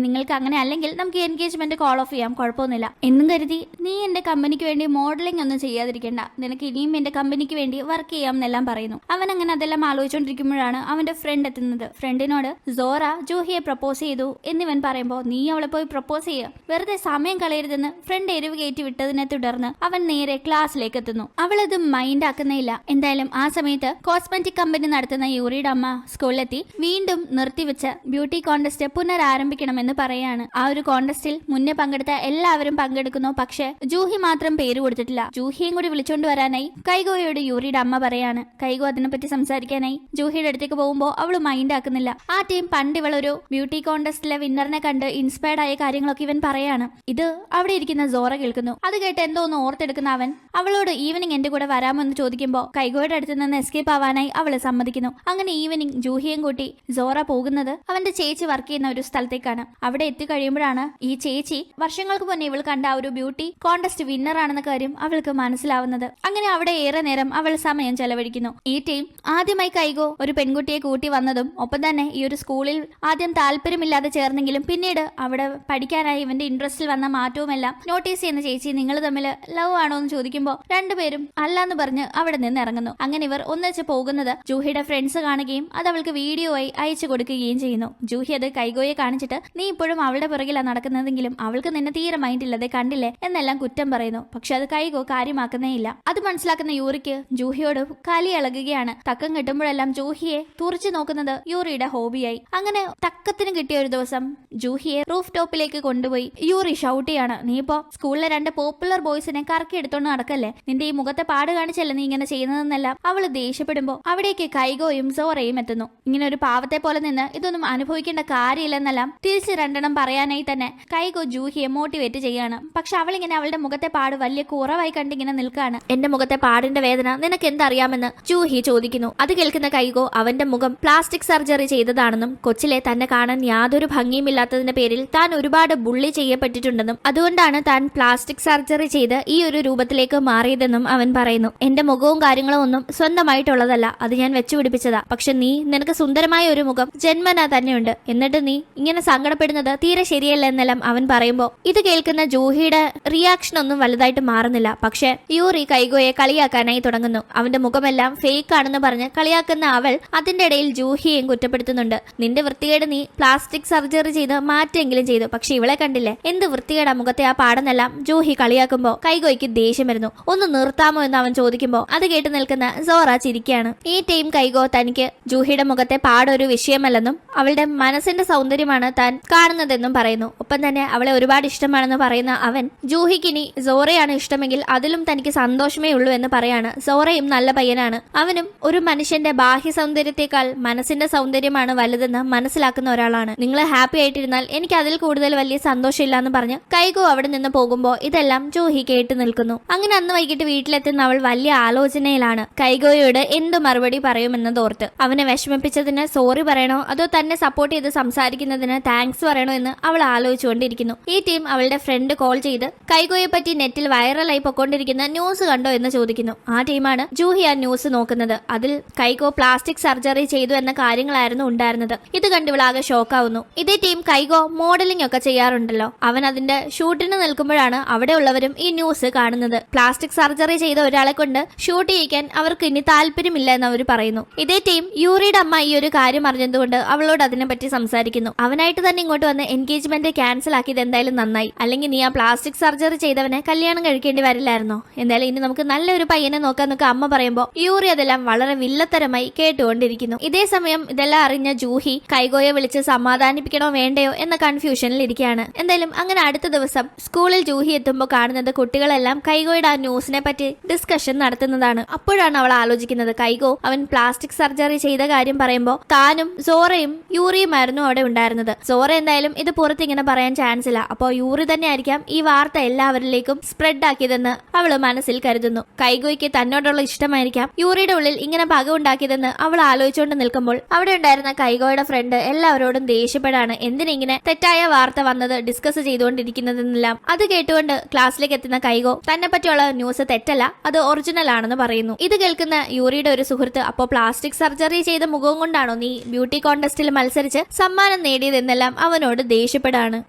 നിങ്ങൾക്ക് അങ്ങനെ അല്ലെങ്കിൽ നമുക്ക് എൻഗേജ്മെന്റ് കോൾ ഓഫ് ചെയ്യാം, കുഴപ്പമൊന്നുമില്ല എന്നും കരുതി നീ എന്റെ കമ്പനിക്ക് വേണ്ടി മോഡലിംഗ് ഒന്നും ചെയ്യാതിരിക്കേണ്ട, നിനക്ക് ഇനിയും എന്റെ കമ്പനിക്ക് വേണ്ടി വർക്ക് ചെയ്യാം എന്നെല്ലാം പറയുന്നു. അവൻ അങ്ങനെ അതെല്ലാം ആലോചിച്ചുകൊണ്ടിരിക്കുമ്പോഴാണ് അവന്റെ ഫ്രണ്ട് എത്തുന്നത്. ഫ്രണ്ടിനോട് സോറ ജൂഹിയെ പ്രപ്പോസ് ചെയ്തു എന്നിവൻ പറയുമ്പോൾ നീ അവളെ പോയി പ്രപ്പോസ് ചെയ്യുക, വെറുതെ സമയം കളയരുതെന്ന് ഫ്രണ്ട് എരിവ് കയറ്റി വിട്ടതിനെ തുടർന്ന് അവൻ നേരെ ക്ലാസ്സിലേക്ക് എത്തുന്നു. അവളത് മൈൻഡ് ആക്കുന്നേയില്ല. എന്തായാലും ആ സമയത്ത് കോസ്മെറ്റിക് കമ്പനി നടത്തുന്ന യൂറിയുടെ അമ്മ സ്കൂളിലെത്തി വീണ്ടും നിർത്തിവെച്ച ബ്യൂട്ടി കോൺടെസ്റ്റ് പുനരാരംഭിക്കണമെന്ന് പറയാണ്. ആ ഒരു കോൺടെസ്റ്റിൽ മുന്നേ പങ്കെടുത്ത എല്ലാവരും പങ്കെടുക്കുന്നു. പക്ഷെ ജൂഹി മാത്രം പേര് കൊടുത്തിട്ടില്ല. ജൂഹിയും കൂടി വിളിച്ചോണ്ട് വരാനായി കൈഗോയോട് യൂറിയുടെ അമ്മ പറയാണ്. കൈഗോ അതിനെപ്പറ്റി സംസാരിക്കാനായി ജൂഹിയുടെ അടുത്തേക്ക് പോകുമ്പോൾ അവള് മൈൻഡ് ആക്കുന്നില്ല. ആ ടീം പണ്ട് ഇവളൊരു ബ്യൂട്ടി കോൺടെസ്റ്റിലെ വിന്നറിനെ കണ്ട് ഇൻസ്പയർഡ് ആയ കാര്യങ്ങളൊക്കെ ഇവൻ പറയാണ്. ഇത് അവിടെ ഇരിക്കുന്ന സോറ കേൾക്കുന്നു. അത് കേട്ട് എന്തോ ഒന്ന് ഓർത്തെടുക്കുന്ന അവൻ അവളോട് ഈവനിങ് എന്റെ കൂടെ വരാമോ എന്ന് ചോദിക്കുമ്പോൾ കൈഗോയുടെ അടുത്ത് നിന്ന് എസ്കേപ്പ് ആവാനായി അവള് സമ്മതിക്കുന്നു. അങ്ങനെ ഈവനിങ് ജൂഹിയും കൂട്ടി സോറ പോകുന്നത് അവന്റെ ചേച്ചി വർക്ക് ചെയ്യുന്ന ഒരു സ്ഥലത്തേക്കാണ്. അവിടെ എത്തിക്കഴിയുമ്പോഴാണ് ഈ ചേച്ചി വർഷങ്ങൾക്ക് മുന്നേ ഇവൾ കണ്ട ആ ഒരു ബ്യൂട്ടി കോൺടെസ്റ്റ് വിന്നർ ആണെന്ന കാര്യം അവൾക്ക് മനസ്സിലാവുന്നത്. അങ്ങനെ അവിടെ ഏറെ നേരം അവൾ സമയം ചെലവഴിക്കുന്നു. ഈ ടീം ആദ്യമായി കൈഗോ ഒരു പെൺകുട്ടിയെ കൂട്ടി വന്നതും ഒപ്പം തന്നെ ഈ ഒരു സ്കൂളിൽ ആദ്യം താല്പര്യമില്ലാതെ ചേർന്നെങ്കിലും പിന്നീട് അവിടെ പഠിക്കാനായി ഇവന്റെ ഇൻട്രസ്റ്റിൽ വന്ന മാറ്റവുമെല്ലാം നോട്ടീസ് ചെയ്യുന്ന ചേച്ചി നിങ്ങൾ തമ്മിൽ ലവ് ആണോ എന്ന് ചോദിക്കുമ്പോൾ രണ്ടുപേരും അല്ലാന്ന് പറഞ്ഞ് അവിടെ നിന്ന് ഇറങ്ങുന്നു. അങ്ങനെ ഇവർ ഒന്നിച്ച് പോകുന്നത് ജൂഹിയുടെ ഫ്രണ്ട്സ് കാണുകയും അത് അവൾക്ക് വീഡിയോ ആയി അയച്ചു കൊടുക്കുകയും ചെയ്യുന്നു. ജൂഹി അത് കൈഗോയെ കാണിച്ചിട്ട് നീ ഇപ്പോഴും അവളുടെ പുറകിലാണ് നടക്കുന്നതെങ്കിലും അവൾക്ക് നിന്നെ തീരെ മൈൻഡ് ഇല്ലതെ കണ്ടില്ലേ എന്നെല്ലാം കുറ്റം പറയുന്നു. പക്ഷെ അത് കൈഗോ കാര്യമാക്കുന്നേ ഇല്ല. അത് മനസ്സിലാക്കുന്ന യൂറിക്ക് ജൂഹിയോട് കലി ഇളകുകയാണ്. തക്കം കിട്ടുമ്പോഴെല്ലാം ജൂഹിയെ തുറച്ചു നോക്കുന്നത് യൂറിയുടെ ഹോബിയായി. അങ്ങനെ തക്കത്തിന് കിട്ടിയ ഒരു ദിവസം ജൂഹിയെ റൂഫ് ടോപ്പിലേക്ക് കൊണ്ടുപോയി യൂറി ഷൗട്ട് ചെയ്യാണ്. നീ ഇപ്പോ സ്കൂളിലെ 2 പോപ്പുലർ ബോയ്സിനെ കറക്കി എടുത്തോണ്ട് നടക്കല്ലേ, നിന്റെ ഈ മുഖത്തെ പാട് കാണിച്ചല്ലേ നീ ഇങ്ങനെ ചെയ്യുന്നതെന്നെല്ലാം അവള് ദേഷ്യപ്പെടുമ്പോ അവിടേക്ക് കൈഗോയും സോറയും എത്തുന്നു. ഇങ്ങനെ ഒരു പാവത്തെ പോലെ നിന്ന് ഇതൊന്നും അനുഭവിക്കേണ്ട കാര്യമില്ലെന്നെല്ലാം തിരിച്ച് 2 പറയാനായി തന്നെ കൈഗോ ജൂഹിയെ മോട്ടിവേറ്റ് ചെയ്യാണ്. പക്ഷെ അവളിങ്ങനെ അവളുടെ മുഖത്തെ പാട് വലിയ കുറവായി കണ്ടിങ്ങനെ നിൽക്കാണ്. എന്റെ മുഖത്തെ പാടിന്റെ വേദന നിനക്ക് എന്തറിയാമെന്ന് ജൂഹി ചോദിക്കുന്നു. അത് കേൾക്കുന്ന കൈഗോ അവന്റെ മുഖം പ്ലാസ്റ്റിക് സർജറി ചെയ്തതാണെന്നും കൊച്ചിലെ തന്നെ കാണാൻ യാതൊരു ഭംഗിയുമില്ലാത്തതിന്റെ പേരിൽ താൻ ഒരുപാട് ബുള്ളി ചെയ്യപ്പെട്ടിട്ടുണ്ടെന്നും അതുകൊണ്ടാണ് താൻ പ്ലാസ്റ്റിക് സർജറി ചെയ്ത് ഈ ഒരു രൂപത്തിലേക്ക് മാറിയതെന്നും അവൻ പറയുന്നു. എന്റെ മുഖവും കാര്യങ്ങളും ഒന്നും സ്വന്തമായിട്ടുള്ളതല്ല, അത് ഞാൻ വെച്ചുപിടിപ്പിച്ചതാ. പക്ഷെ നീ നിനക്ക് സുന്ദരമായ സുന്ദരമായ ഒരു മുഖം ജന്മനാ തന്നെയുണ്ട്. എന്നിട്ട് നീ ഇങ്ങനെ സങ്കടപ്പെടുന്നത് തീരെ ശരിയല്ല എന്നെല്ലാം അവൻ പറയുമ്പോ ഇത് കേൾക്കുന്ന ജൂഹിയുടെ റിയാക്ഷൻ ഒന്നും വലുതായിട്ട് മാറുന്നില്ല. പക്ഷെ യൂറി കൈഗോയെ കളിയാക്കാനായി തുടങ്ങുന്നു. അവന്റെ മുഖമെല്ലാം ഫേക്ക് ആണെന്ന് പറഞ്ഞ് കളിയാക്കുന്ന അവൾ അതിന്റെ ഇടയിൽ ജൂഹിയെയും കുറ്റപ്പെടുത്തുന്നുണ്ട്. നിന്റെ വൃത്തികേട് നീ പ്ലാസ്റ്റിക് സർജറി ചെയ്ത് മാറ്റെങ്കിലും ചെയ്തു, പക്ഷെ ഇവളെ കണ്ടില്ലേ, എന്ത് വൃത്തികേടാ മുഖത്തെ ആ പാടെന്നെല്ലാം ജൂഹി കളിയാക്കുമ്പോ കൈഗോയ്ക്ക് ദേഷ്യം വരുന്നു. ഒന്ന് നിർത്താമോ എന്ന് അവൻ ചോദിക്കുമ്പോ അത് കേട്ട് നിൽക്കുന്ന സോറ ചിരിക്കുകയാണ്. ഈ ടൈം കൈഗോ തനിക്ക് ജൂഹിയുടെ മുഖത്തെ പാടൊരു വിഷയമല്ലെന്നും അവളുടെ മനസ്സിന്റെ സൗന്ദര്യമാണ് താൻ കാണുന്നതെന്നും പറയുന്നു. ഒപ്പം തന്നെ അവളെ ഒരുപാട് ഇഷ്ടമാണെന്ന് പറയുന്ന അവൻ ജൂഹിക്കിനി സോറയാണ് ഇഷ്ടമെങ്കിൽ അതിലും തനിക്ക് സന്തോഷമേ ഉള്ളൂ എന്ന് പറയാണ്. സോറയും നല്ല പയ്യനാണ്. അവനും ഒരു മനുഷ്യന്റെ ബാഹ്യ സൗന്ദര്യത്തെക്കാൾ മനസ്സിന്റെ സൗന്ദര്യമാണ് വലുതെന്ന് മനസ്സിലാക്കുന്ന ഒരാളാണ്. നിങ്ങൾ ഹാപ്പി ആയിട്ടിരുന്നാൽ എനിക്ക് അതിൽ കൂടുതൽ വലിയ സന്തോഷമില്ല എന്ന് പറഞ്ഞ് കൈഗോ അവിടെ നിന്ന് പോകുമ്പോ ഇതെല്ലാം ജൂഹി കേട്ടു നിൽക്കുന്നു. അങ്ങനെ അന്ന് വൈകിട്ട് വീട്ടിലെത്തുന്ന അവൾ വലിയ ആലോചനയിലാണ്. കൈഗോയോട് എന്തു മറുപടി പറയുമെന്നതോർത്ത്. അവനെ വിഷമിപ്പിച്ചതിന് സോറി പറയണോ അതോ തന്നെ സപ്പോർട്ട് ചെയ്ത് സംസാരിക്കുന്നതിന് താങ്ക്സ് പറയണോ എന്ന് അവൾ ആലോചിച്ചുകൊണ്ടിരിക്കുന്നു. ഈ ടീം അവളുടെ ഫ്രണ്ട് കോൾ ചെയ്ത് കൈഗോയെ പറ്റി നെറ്റിൽ വൈറലായി പൊക്കൊണ്ടിരിക്കുന്ന ന്യൂസ് കണ്ടോ എന്ന് ചോദിക്കുന്നു. ആ ടീമാണ് ജൂഹി ആ ന്യൂസ് നോക്കുന്നത്. അതിൽ കൈഗോ പ്ലാസ്റ്റിക് സർജറി ചെയ്തു എന്ന കാര്യങ്ങളായിരുന്നു ഉണ്ടായിരുന്നത്. ഇത് കണ്ട് ഇവളാകെ ഷോക്കാവുന്നു. ഇതേ ടീം കൈഗോ മോഡലിംഗ് ഒക്കെ ചെയ്യാറുണ്ടല്ലോ. അവൻ അതിന്റെ ഷൂട്ടിന് നിൽക്കുമ്പോഴാണ് അവിടെ ഉള്ളവരും ഈ ന്യൂസ് കാണുന്നത്. പ്ലാസ്റ്റിക് സർജറി ചെയ്ത ഒരാളെ കൊണ്ട് ഷൂട്ട് ചെയ്യിക്കാൻ അവർക്ക് ഇനി താല്പര്യമില്ല എന്ന് അവർ പറയുന്നു. ഇതേ ടീം യൂറിയുടെ അമ്മ ഈ ഒരു കാര്യം അറിഞ്ഞതുകൊണ്ട് അവളോട് അതിനെപ്പറ്റി സംസാരിക്കുന്നു. അവനായിട്ട് തന്നെ ഇങ്ങോട്ട് വന്ന് എൻഗേജ്മെന്റ് ക്യാൻസൽ ആക്കിയത് എന്തായാലും നന്നായി. അല്ലെങ്കിൽ നീ ആ പ്ലാസ്റ്റിക് സർജറി ചെയ്തവനെ കല്യാണം കഴിക്കേണ്ടി വരില്ലായിരുന്നോ? എന്തായാലും ഇനി നമുക്ക് നല്ലൊരു പയ്യനെ നോക്കാന്നൊക്കെ അമ്മ പറയുമ്പോൾ യൂറി അതെല്ലാം വളരെ വില്ലത്തരമായി കേട്ടുകൊണ്ടിരിക്കുന്നു. ഇതേ സമയം ഇതെല്ലാം അറിഞ്ഞ ജൂഹി കൈഗോയെ വിളിച്ച് സമാധാനിപ്പിക്കണോ വേണ്ടയോ എന്ന കൺഫ്യൂഷനിൽ ഇരിക്കുകയാണ്. എന്തായാലും അങ്ങനെ അടുത്ത ദിവസം സ്കൂളിൽ ജൂഹി എത്തുമ്പോൾ കാണുന്നത് കുട്ടികളെല്ലാം കൈഗോയുടെ ആ ന്യൂസിനെ പറ്റി ഡിസ്കഷൻ നടത്തുന്നതാണ്. അപ്പോഴാണ് അവൾ ആലോചിക്കുന്നത് കൈഗോ അവൻ പ്ലാസ്റ്റിക് സർജറി ചെയ്ത കാര്യം പറയുമ്പോൾ താനും സോറയും യൂറിയുമായിരുന്നു അവിടെ ഉണ്ടായിരുന്നത്. സോറ എന്തായാലും ഇത് പുറത്ത് ഇങ്ങനെ പറയാൻ ചാൻസ് ഇല്ല. അപ്പോൾ യൂറി തന്നെ ആയിരിക്കാം ഈ വാർത്ത എല്ലാവരിലേക്കും സ്പ്രെഡ് ആക്കിയതെന്ന് അവള് മനസ്സിൽ കരുതുന്നു. കൈഗോയ്ക്ക് തന്നോടുള്ള ഇഷ്ടമായിരിക്കാം യൂറിയുടെ ഉള്ളിൽ ഇങ്ങനെ പക ഉണ്ടാക്കിയതെന്ന് അവൾ ആലോചിച്ചുകൊണ്ട് നിൽക്കുമ്പോൾ അവിടെ ഉണ്ടായിരുന്ന കൈഗോയുടെ ഫ്രണ്ട് എല്ലാവരോടും ദേഷ്യപ്പെടാണ്. എന്തിനിങ്ങനെ തെറ്റായ വാർത്ത വന്നത് ഡിസ്കസ് ചെയ്തുകൊണ്ടിരിക്കുന്നതെന്നെല്ലാം. അത് കേട്ടുകൊണ്ട് ക്ലാസ്സിലേക്ക് എത്തുന്ന കൈഗോ തന്നെ പറ്റിയുള്ള ന്യൂസ് തെറ്റല്ല, അത് ഒറിജിനൽ ആണെന്ന് പറയുന്നു. ഇത് കേൾക്കുന്ന യൂറിയുടെ ഒരു സുഹൃത്ത് അപ്പോൾ പ്ലാസ്റ്റിക് സർജറി ചെയ്ത മുഖം കൊണ്ടാണോ നീ ബ്യൂട്ടി കോntesറ്റിൽ മത്സരിച്ച് സമ്മാനം നേടിയതെന്നെല്ലാം അവനോട് ദേഷ്യപ്പെടാണ്.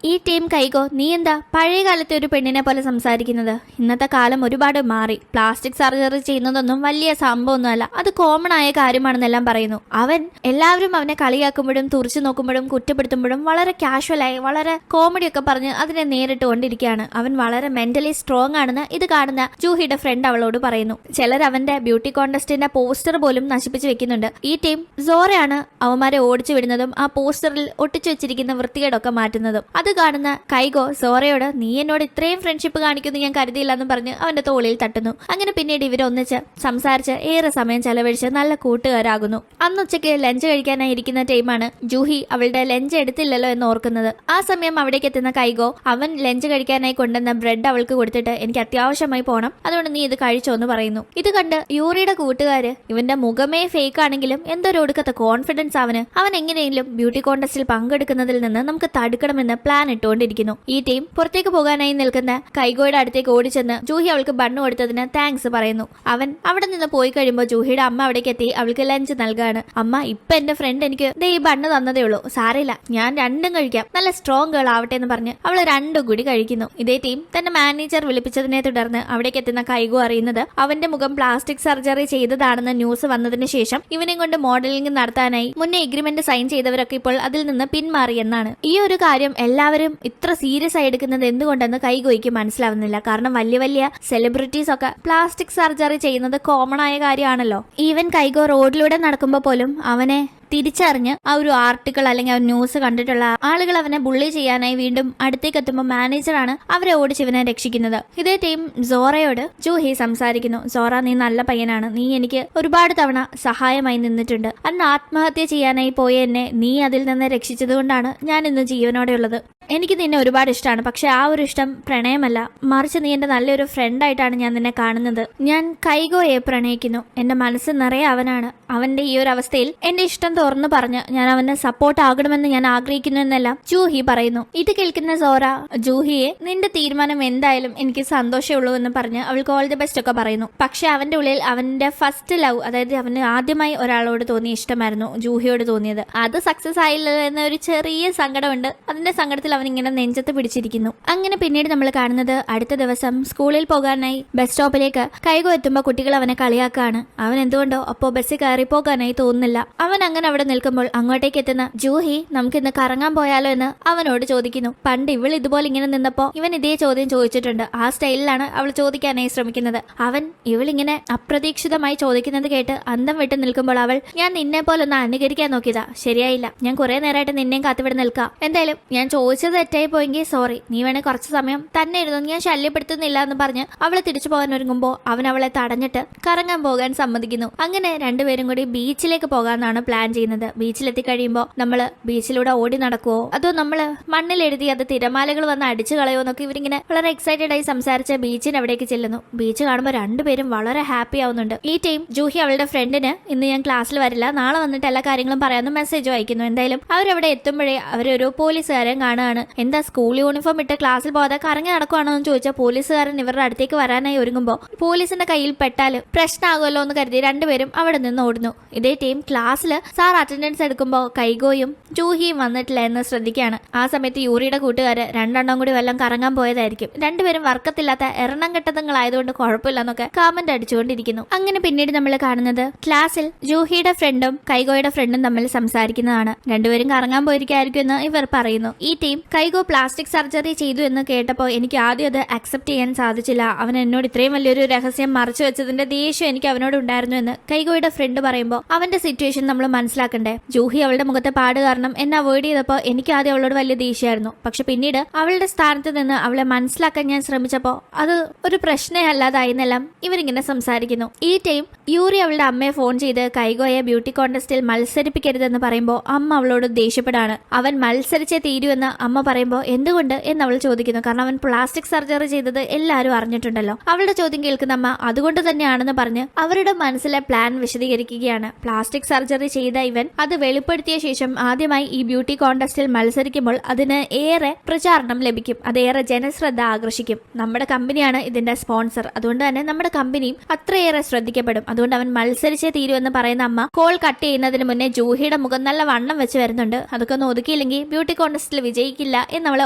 ഈ ടീം കൈഗോ നീ എന്താ പഴയ കാലത്തെ ഒരു പെണ്ണിനെ പോലെ സംസാരിക്കുന്നത്? ഇന്നത്തെ കാലം ഒരുപാട് മാറി. പ്ലാസ്റ്റിക് സർജറി ചെയ്യുന്നതൊന്നും വലിയ സംഭവമൊന്നുമല്ല, അത് കോമൺ ആയ കാര്യമാണെന്നെല്ലാം പറയുന്നു. അവൻ എല്ലാവരും അവനെ കളിയാക്കുമ്പോഴും തുറച്ചു നോക്കുമ്പോഴും കുറ്റപ്പെടുത്തുമ്പോഴും വളരെ കാഷ്വലായി വളരെ കോമഡി ഒക്കെ പറഞ്ഞ് അതിനെ നേരിട്ട് കൊണ്ടിരിക്കുകയാണ്. അവൻ വളരെ മെന്റലി സ്ട്രോങ് ആണെന്ന് ഇത് കാണുന്ന ജൂഹിയുടെ ഫ്രണ്ട് അവളോട് പറയുന്നു. ചിലർ അവന്റെ ബ്യൂട്ടി കോntestന്റെ പോസ്റ്റർ പോലും നശിപ്പിച്ചു വെക്കുന്നുണ്ട്. ഈ ടീം സോറയാണ് അവന്മാരെ ഓടിച്ചു വിടുന്നതും ആ പോസ്റ്ററിൽ ഒട്ടിച്ചു വെച്ചിരിക്കുന്ന വൃത്തികേടൊക്കെ മാറ്റുന്നതും. അത് കാണുന്ന കൈഗോ സോറയോട് നീ എന്നോട് ഇത്രയും ഫ്രണ്ട്ഷിപ്പ് കാണിക്കുന്നു ഞാൻ കരുതിയില്ല എന്ന് പറഞ്ഞ് അവന്റെ തോളിൽ തട്ടുന്നു. അങ്ങനെ പിന്നീട് ഇവരൊന്നിച്ച് സംസാരിച്ച് ഏറെ സമയം ചെലവഴിച്ച് നല്ല കൂട്ടുകാരാകുന്നു. അന്ന് ഉച്ചയ്ക്ക് ലഞ്ച് കഴിക്കാനായി ഇരിക്കുന്ന ടൈമാണ് ജൂഹി അവളുടെ ലഞ്ച് എടുത്തില്ലല്ലോ എന്ന് ഓർക്കുന്നത്. ആ സമയം അവിടേക്ക് എത്തുന്ന കൈഗോ അവൻ ലഞ്ച് കഴിക്കാനായി കൊണ്ടുവന്ന ബ്രെഡ് അവൾക്ക് കൊടുത്തിട്ട് എനിക്ക് അത്യാവശ്യമായി പോകണം, അതുകൊണ്ട് നീ ഇത് കഴിച്ചോ എന്ന് പറയുന്നു. ഇത് കണ്ട് യൂറിയുടെ കൂട്ടുകാര് ഇവന്റെ മുഖമേ ഫേക്ക് ആണെങ്കിലും എന്തൊരു ഒടുക്കത്തെ കോൺഫിഡൻസ് അവൻ എങ്ങനെയെങ്കിലും ബ്യൂട്ടി കോntesറ്റിൽ പങ്കെടുക്കുന്നതിൽ നിന്ന് നമുക്ക് തടുക്കണമെന്ന് പ്ലാൻ ഇട്ടുകൊണ്ടിരിക്കുന്നു. ഈ ടീം പുറത്തേക്ക് പോകാനായി നിൽക്കുന്ന കൈഗോയുടെ അടുത്തേക്ക് ഓടിച്ചെന്ന് ജൂഹി അവൾക്ക് ബണ്ണ് കൊടുത്തതിന് താങ്ക്സ് പറയുന്നു. അവൻ അവിടെ നിന്ന് പോയി കഴിയുമ്പോൾ ജൂഹിയുടെ അമ്മ അവിടേക്ക് എത്തി അവൾക്ക് ലഞ്ച് നൽകാണ്. അമ്മ ഇപ്പൊ എന്റെ ഫ്രണ്ട് എനിക്ക് ഈ ബണ്ണ് തന്നതേ ഉള്ളൂ, സാരമില്ല ഞാൻ രണ്ടും കഴിക്കാം, നല്ല സ്ട്രോങ് ഗേൾ ആവട്ടെ എന്ന് പറഞ്ഞ് അവൾ രണ്ടും കൂടി കഴിക്കുന്നു. ഇതേ ടീം തന്റെ മാനേജർ വിളിപ്പിച്ചതിനെ തുടർന്ന് അവിടേക്ക് എത്തുന്ന കൈഗോ അറിയുന്നത് അവന്റെ മുഖം പ്ലാസ്റ്റിക് സർജറി ചെയ്തതാണെന്ന് ന്യൂസ് വന്നതിന് ശേഷം ഇവനെ കൊണ്ട് മോഡലിംഗ് നടത്താനായി മുന്നേ എഗ്രിമെന്റ് സൈൻ ചെയ്തവരൊക്കെ ഇപ്പോൾ അതിൽ നിന്ന് പിന്മാറിയെന്നാണ്. ഈ ഒരു കാര്യം എല്ലാവരും ഇത്ര സീരിയസ് ആയി എടുക്കുന്നത് എന്തുകൊണ്ടെന്ന് കൈഗോയ്ക്ക് മനസ്സിലാവുന്നില്ല. കാരണം വലിയ വലിയ സെലിബ്രിറ്റീസ് ഒക്കെ പ്ലാസ്റ്റിക് സർജറി ചെയ്യുന്നത് കോമൺ ആയ കാര്യമാണല്ലോ. ഈവൻ കൈഗോ റോഡിലൂടെ നടക്കുമ്പോൾ പോലും അവനെ തിരിച്ചറിഞ്ഞ് ആ ഒരു ആർട്ടിക്കിൾ അല്ലെങ്കിൽ ആ ന്യൂസ് കണ്ടിട്ടുള്ള ആളുകൾ അവനെ ബുള്ളി ചെയ്യാനായി വീണ്ടും അടുത്തേക്ക് എത്തുമ്പോൾ മാനേജറാണ് അവരെ ഓടിച്ച് ഇവനെ രക്ഷിക്കുന്നത്. ഇതേ ടീം സോറയോട് ജൂഹി സംസാരിക്കുന്നു. സോറ നീ നല്ല പയ്യനാണ്, നീ എനിക്ക് ഒരുപാട് തവണ സഹായമായി നിന്നിട്ടുണ്ട്. അന്ന് ആത്മഹത്യ ചെയ്യാനായി പോയ എന്നെ നീ അതിൽ നിന്ന് രക്ഷിച്ചത് കൊണ്ടാണ് ഞാൻ ഇന്ന് ജീവനോടെ ഉള്ളത്. എനിക്ക് നിന്നെ ഒരുപാട് ഇഷ്ടമാണ്, പക്ഷെ ആ ഒരു ഇഷ്ടം പ്രണയമല്ല, മറിച്ച് നീ എന്റെ നല്ലൊരു ഫ്രണ്ടായിട്ടാണ് ഞാൻ നിന്നെ കാണുന്നത്. ഞാൻ കൈഗോയെ പ്രണയിക്കുന്നു. എന്റെ മനസ്സ് നിറയെ അവനാണ്. അവന്റെ ഈ ഒരു അവസ്ഥയിൽ എന്റെ ഇഷ്ടം തുറന്നു പറഞ്ഞ് ഞാൻ അവനെ സപ്പോർട്ട് ആകണമെന്ന് ഞാൻ ആഗ്രഹിക്കുന്നു എന്നെല്ലാം ജൂഹി പറയുന്നു. ഇത് കേൾക്കുന്ന സോറ ജൂഹിയെ നിന്റെ തീരുമാനം എന്തായാലും എനിക്ക് സന്തോഷമേ ഉള്ളൂ എന്ന് പറഞ്ഞ് അവൾക്ക് ഓൾ ദി ബെസ്റ്റ് ഒക്കെ പറയുന്നു. പക്ഷെ അവന്റെ ഉള്ളിൽ അവന്റെ ഫസ്റ്റ് ലവ്, അതായത് അവന് ആദ്യമായി ഒരാളോട് തോന്നിയ ഇഷ്ടമായിരുന്നു ജൂഹിയോട് തോന്നിയത്. അത് സക്സസ് ആയില്ല എന്ന ഒരു ചെറിയ സങ്കടമുണ്ട്. അതിന്റെ സങ്കടത്തിൽ അവൻ ഇങ്ങനെ നെഞ്ചത്ത് പിടിച്ചിരിക്കുന്നു. അങ്ങനെ പിന്നീട് നമ്മൾ കാണുന്നത് അടുത്ത ദിവസം സ്കൂളിൽ പോകാനായി ബസ് സ്റ്റോപ്പിലേക്ക് കൈകോ എത്തുമ്പോൾ കുട്ടികൾ അവനെ കളിയാക്കാണ്. അവൻ എന്തുകൊണ്ടോ അപ്പോ ബസ്സിൽ കയറി പോകാനായി തോന്നുന്നില്ല. അവൻ അങ്ങനെ അവിടെ നിൽക്കുമ്പോൾ അങ്ങോട്ടേക്ക് എത്തുന്ന ജൂഹി നമുക്കിന്ന് കറങ്ങാൻ പോയാലോ എന്ന് അവനോട് ചോദിക്കുന്നു. പണ്ട് ഇവൾ ഇതുപോലെ ഇങ്ങനെ നിന്നപ്പോ ഇവൻ ഇതേ ചോദ്യം ചോദിച്ചിട്ടുണ്ട്. ആ സ്റ്റൈലിലാണ് അവൾ ചോദിക്കാനായി ശ്രമിക്കുന്നത്. അവൻ ഇവളിങ്ങനെ അപ്രതീക്ഷിതമായി ചോദിക്കുന്നത് കേട്ട് അന്തം വിട്ട് നിൽക്കുമ്പോൾ അവൾ, ഞാൻ നിന്നെ പോലെ ഒന്ന് അനുകരിക്കാൻ നോക്കിയതാ, ശരിയായില്ല. ഞാൻ കുറെ നേരമായിട്ട് നിന്നെയും കാത്തിവിടെ നിൽക്കാം. എന്തായാലും ഞാൻ ചോദിച്ചത് തെറ്റായി പോയെങ്കിൽ സോറി. നീ വേണേ കുറച്ച് സമയം തന്നെ ഇരുന്നു, ഞാൻ ശല്യപ്പെടുത്തുന്നില്ല എന്ന് പറഞ്ഞ് അവളെ തിരിച്ചു പോകാൻ ഒരുങ്ങുമ്പോൾ അവൻ അവളെ തടഞ്ഞിട്ട് കറങ്ങാൻ പോകാൻ സമ്മതിക്കുന്നു. അങ്ങനെ രണ്ടുപേരും കൂടി ബീച്ചിലേക്ക് പോകാന്നാണ് പ്ലാൻ ചെയ്യുന്നത്. ബീച്ചിലെത്തി കഴിയുമ്പോൾ നമ്മള് ബീച്ചിലൂടെ ഓടി നടക്കുവോ അതോ നമ്മള് മണ്ണിൽ എഴുതി അത് തിരമാലകൾ വന്ന് അടിച്ചു കളയോ എന്നൊക്കെ ഇവരിങ്ങനെ വളരെ എക്സൈറ്റഡ് ആയി സംസാരിച്ച് ബീച്ചിന് അവിടേക്ക് ചെല്ലുന്നു. ബീച്ച് കാണുമ്പോൾ രണ്ടുപേരും വളരെ ഹാപ്പി ആവുന്നുണ്ട്. ഈ ടൈം ജൂഹി അവളുടെ ഫ്രണ്ടിന് ഇന്ന് ഞാൻ ക്ലാസ്സിൽ വരില്ല, നാളെ വന്നിട്ട് എല്ലാ കാര്യങ്ങളും പറയാമെന്ന് മെസ്സേജ് അയക്കുന്നു. എന്തായാലും അവരവിടെ എത്തുമ്പോഴേ അവരൊരു പോലീസുകാരൻ കാണുകയാണ്. എന്താ സ്കൂൾ യൂണിഫോം ഇട്ട് ക്ലാസ്സിൽ പോകാതെ കറങ്ങി നടക്കുവാണോ എന്ന് ചോദിച്ചാൽ പോലീസുകാരൻ ഇവരുടെ അടുത്തേക്ക് വരാനായി ഒരുങ്ങുമ്പോൾ പോലീസിന്റെ കയ്യിൽ പെട്ടാല് പ്രശ്നമാകുമല്ലോ എന്ന് കരുതി രണ്ടുപേരും അവിടെ നിന്ന് ഓടുന്നു. ഇതേ ടൈം ക്ലാസ്സിൽ സാർ അറ്റൻഡൻസ് എടുക്കുമ്പോൾ കൈഗോയും ജൂഹിയും വന്നിട്ടില്ല എന്ന് ശ്രദ്ധിക്കുകയാണ്. ആ സമയത്ത് യൂറിയുടെ കൂട്ടുകാര് രണ്ടെണ്ണം കൂടി വല്ലതും കറങ്ങാൻ പോയതായിരിക്കും. രണ്ടുപേരും വർക്കത്തില്ലാത്ത എണ്ണം കെട്ടതങ്ങളായതുകൊണ്ട് കുഴപ്പമില്ലെന്നൊക്കെ കമന്റ് അടിച്ചുകൊണ്ടിരിക്കുന്നു. അങ്ങനെ പിന്നീട് നമ്മൾ കാണുന്നത് ക്ലാസ്സിൽ ജൂഹിയുടെ ഫ്രണ്ടും കൈഗോയുടെ ഫ്രണ്ടും തമ്മിൽ സംസാരിക്കുന്നതാണ്. രണ്ടുപേരും കറങ്ങാൻ പോയിരിക്കായിരിക്കും എന്ന് ഇവർ പറയുന്നു. ഈ ടീം കൈഗോ പ്ലാസ്റ്റിക് സർജറി ചെയ്തു എന്ന് കേട്ടപ്പോൾ എനിക്ക് ആദ്യം അത് അക്സെപ്റ്റ് ചെയ്യാൻ സാധിച്ചില്ല. അവൻ എന്നോട് ഇത്രയും വലിയൊരു രഹസ്യം മറച്ചു വെച്ചതിന്റെ ദേഷ്യം എനിക്ക് അവനോട് ഉണ്ടായിരുന്നു എന്ന് കൈഗോയുടെ ഫ്രണ്ട് പറയുമ്പോൾ അവന്റെ സിറ്റുവേഷൻ നമ്മൾ മനസ്സിലാക്കണ്ടേ. ജൂഹി അവളുടെ മുഖത്തെ പാട് കാരണം എന്നെ അവോയ്ഡ് ചെയ്തപ്പോൾ എനിക്ക് ആദ്യം അവളോട് വലിയ ദേഷ്യമായിരുന്നു. പക്ഷെ പിന്നീട് അവളുടെ സ്ഥാനത്ത് നിന്ന് അവളെ മനസ്സിലാക്കാൻ ഞാൻ ശ്രമിച്ചപ്പോൾ അത് ഒരു പ്രശ്നമേ അല്ലാതായെന്നെല്ലാം ഇവരിങ്ങനെ സംസാരിക്കുന്നു. ഈ ടൈം യൂറി അവളുടെ അമ്മയെ ഫോൺ ചെയ്ത് കൈഗോയെ ബ്യൂട്ടി കോntestil മത്സരിപ്പിക്കരുതെന്ന് പറയുമ്പോൾ അമ്മ അവളോട് ദേഷ്യപ്പെടാണ്. അവൻ മത്സരിച്ചേ തീരുവെന്ന് അമ്മ പറയുമ്പോൾ എന്തുകൊണ്ട് എന്ന് അവൾ ചോദിക്കുന്നു. കാരണം അവൻ പ്ലാസ്റ്റിക് സർജറി ചെയ്തത് എല്ലാവരും അറിഞ്ഞിട്ടുണ്ടല്ലോ. അവളുടെ ചോദ്യം കേൾക്കുന്ന അമ്മ അതുകൊണ്ട് തന്നെയാണെന്ന് പറഞ്ഞ് അവരുടെ മനസ്സിലെ പ്ലാൻ വിശദീകരിക്കുകയാണ്. പ്ലാസ്റ്റിക് സർജറി ചെയ്ത ഇവൻ അത് വെളിപ്പെടുത്തിയ ശേഷം ആദ്യമായി ഈ ബ്യൂട്ടി കോntestil മത്സരിക്കുമ്പോൾ അതിന് ഏറെ പ്രചാരണം ലഭിക്കും, അതേറെ ജനശ്രദ്ധ ആകർഷിക്കും. നമ്മുടെ കമ്പനിയാണ് ഇതിന്റെ സ്പോൺസർ, അതുകൊണ്ട് തന്നെ നമ്മുടെ കമ്പനിയും അത്രയേറെ ശ്രദ്ധിക്കപ്പെടും. അതുകൊണ്ട് അവൻ മത്സരിച്ചേ തീരുവെന്ന് പറയുന്ന അമ്മ കോൾ കട്ട് ചെയ്യുന്നതിന് മുന്നേ ജൂഹിയുടെ മുഖം നല്ല വണ്ണം വെച്ച് വരുന്നുണ്ട്. അതൊക്കെ ഒന്ന് ഒതുക്കിയില്ലെങ്കിൽ ബ്യൂട്ടി കോntestil വിജയിക്കില്ല എന്നവളെ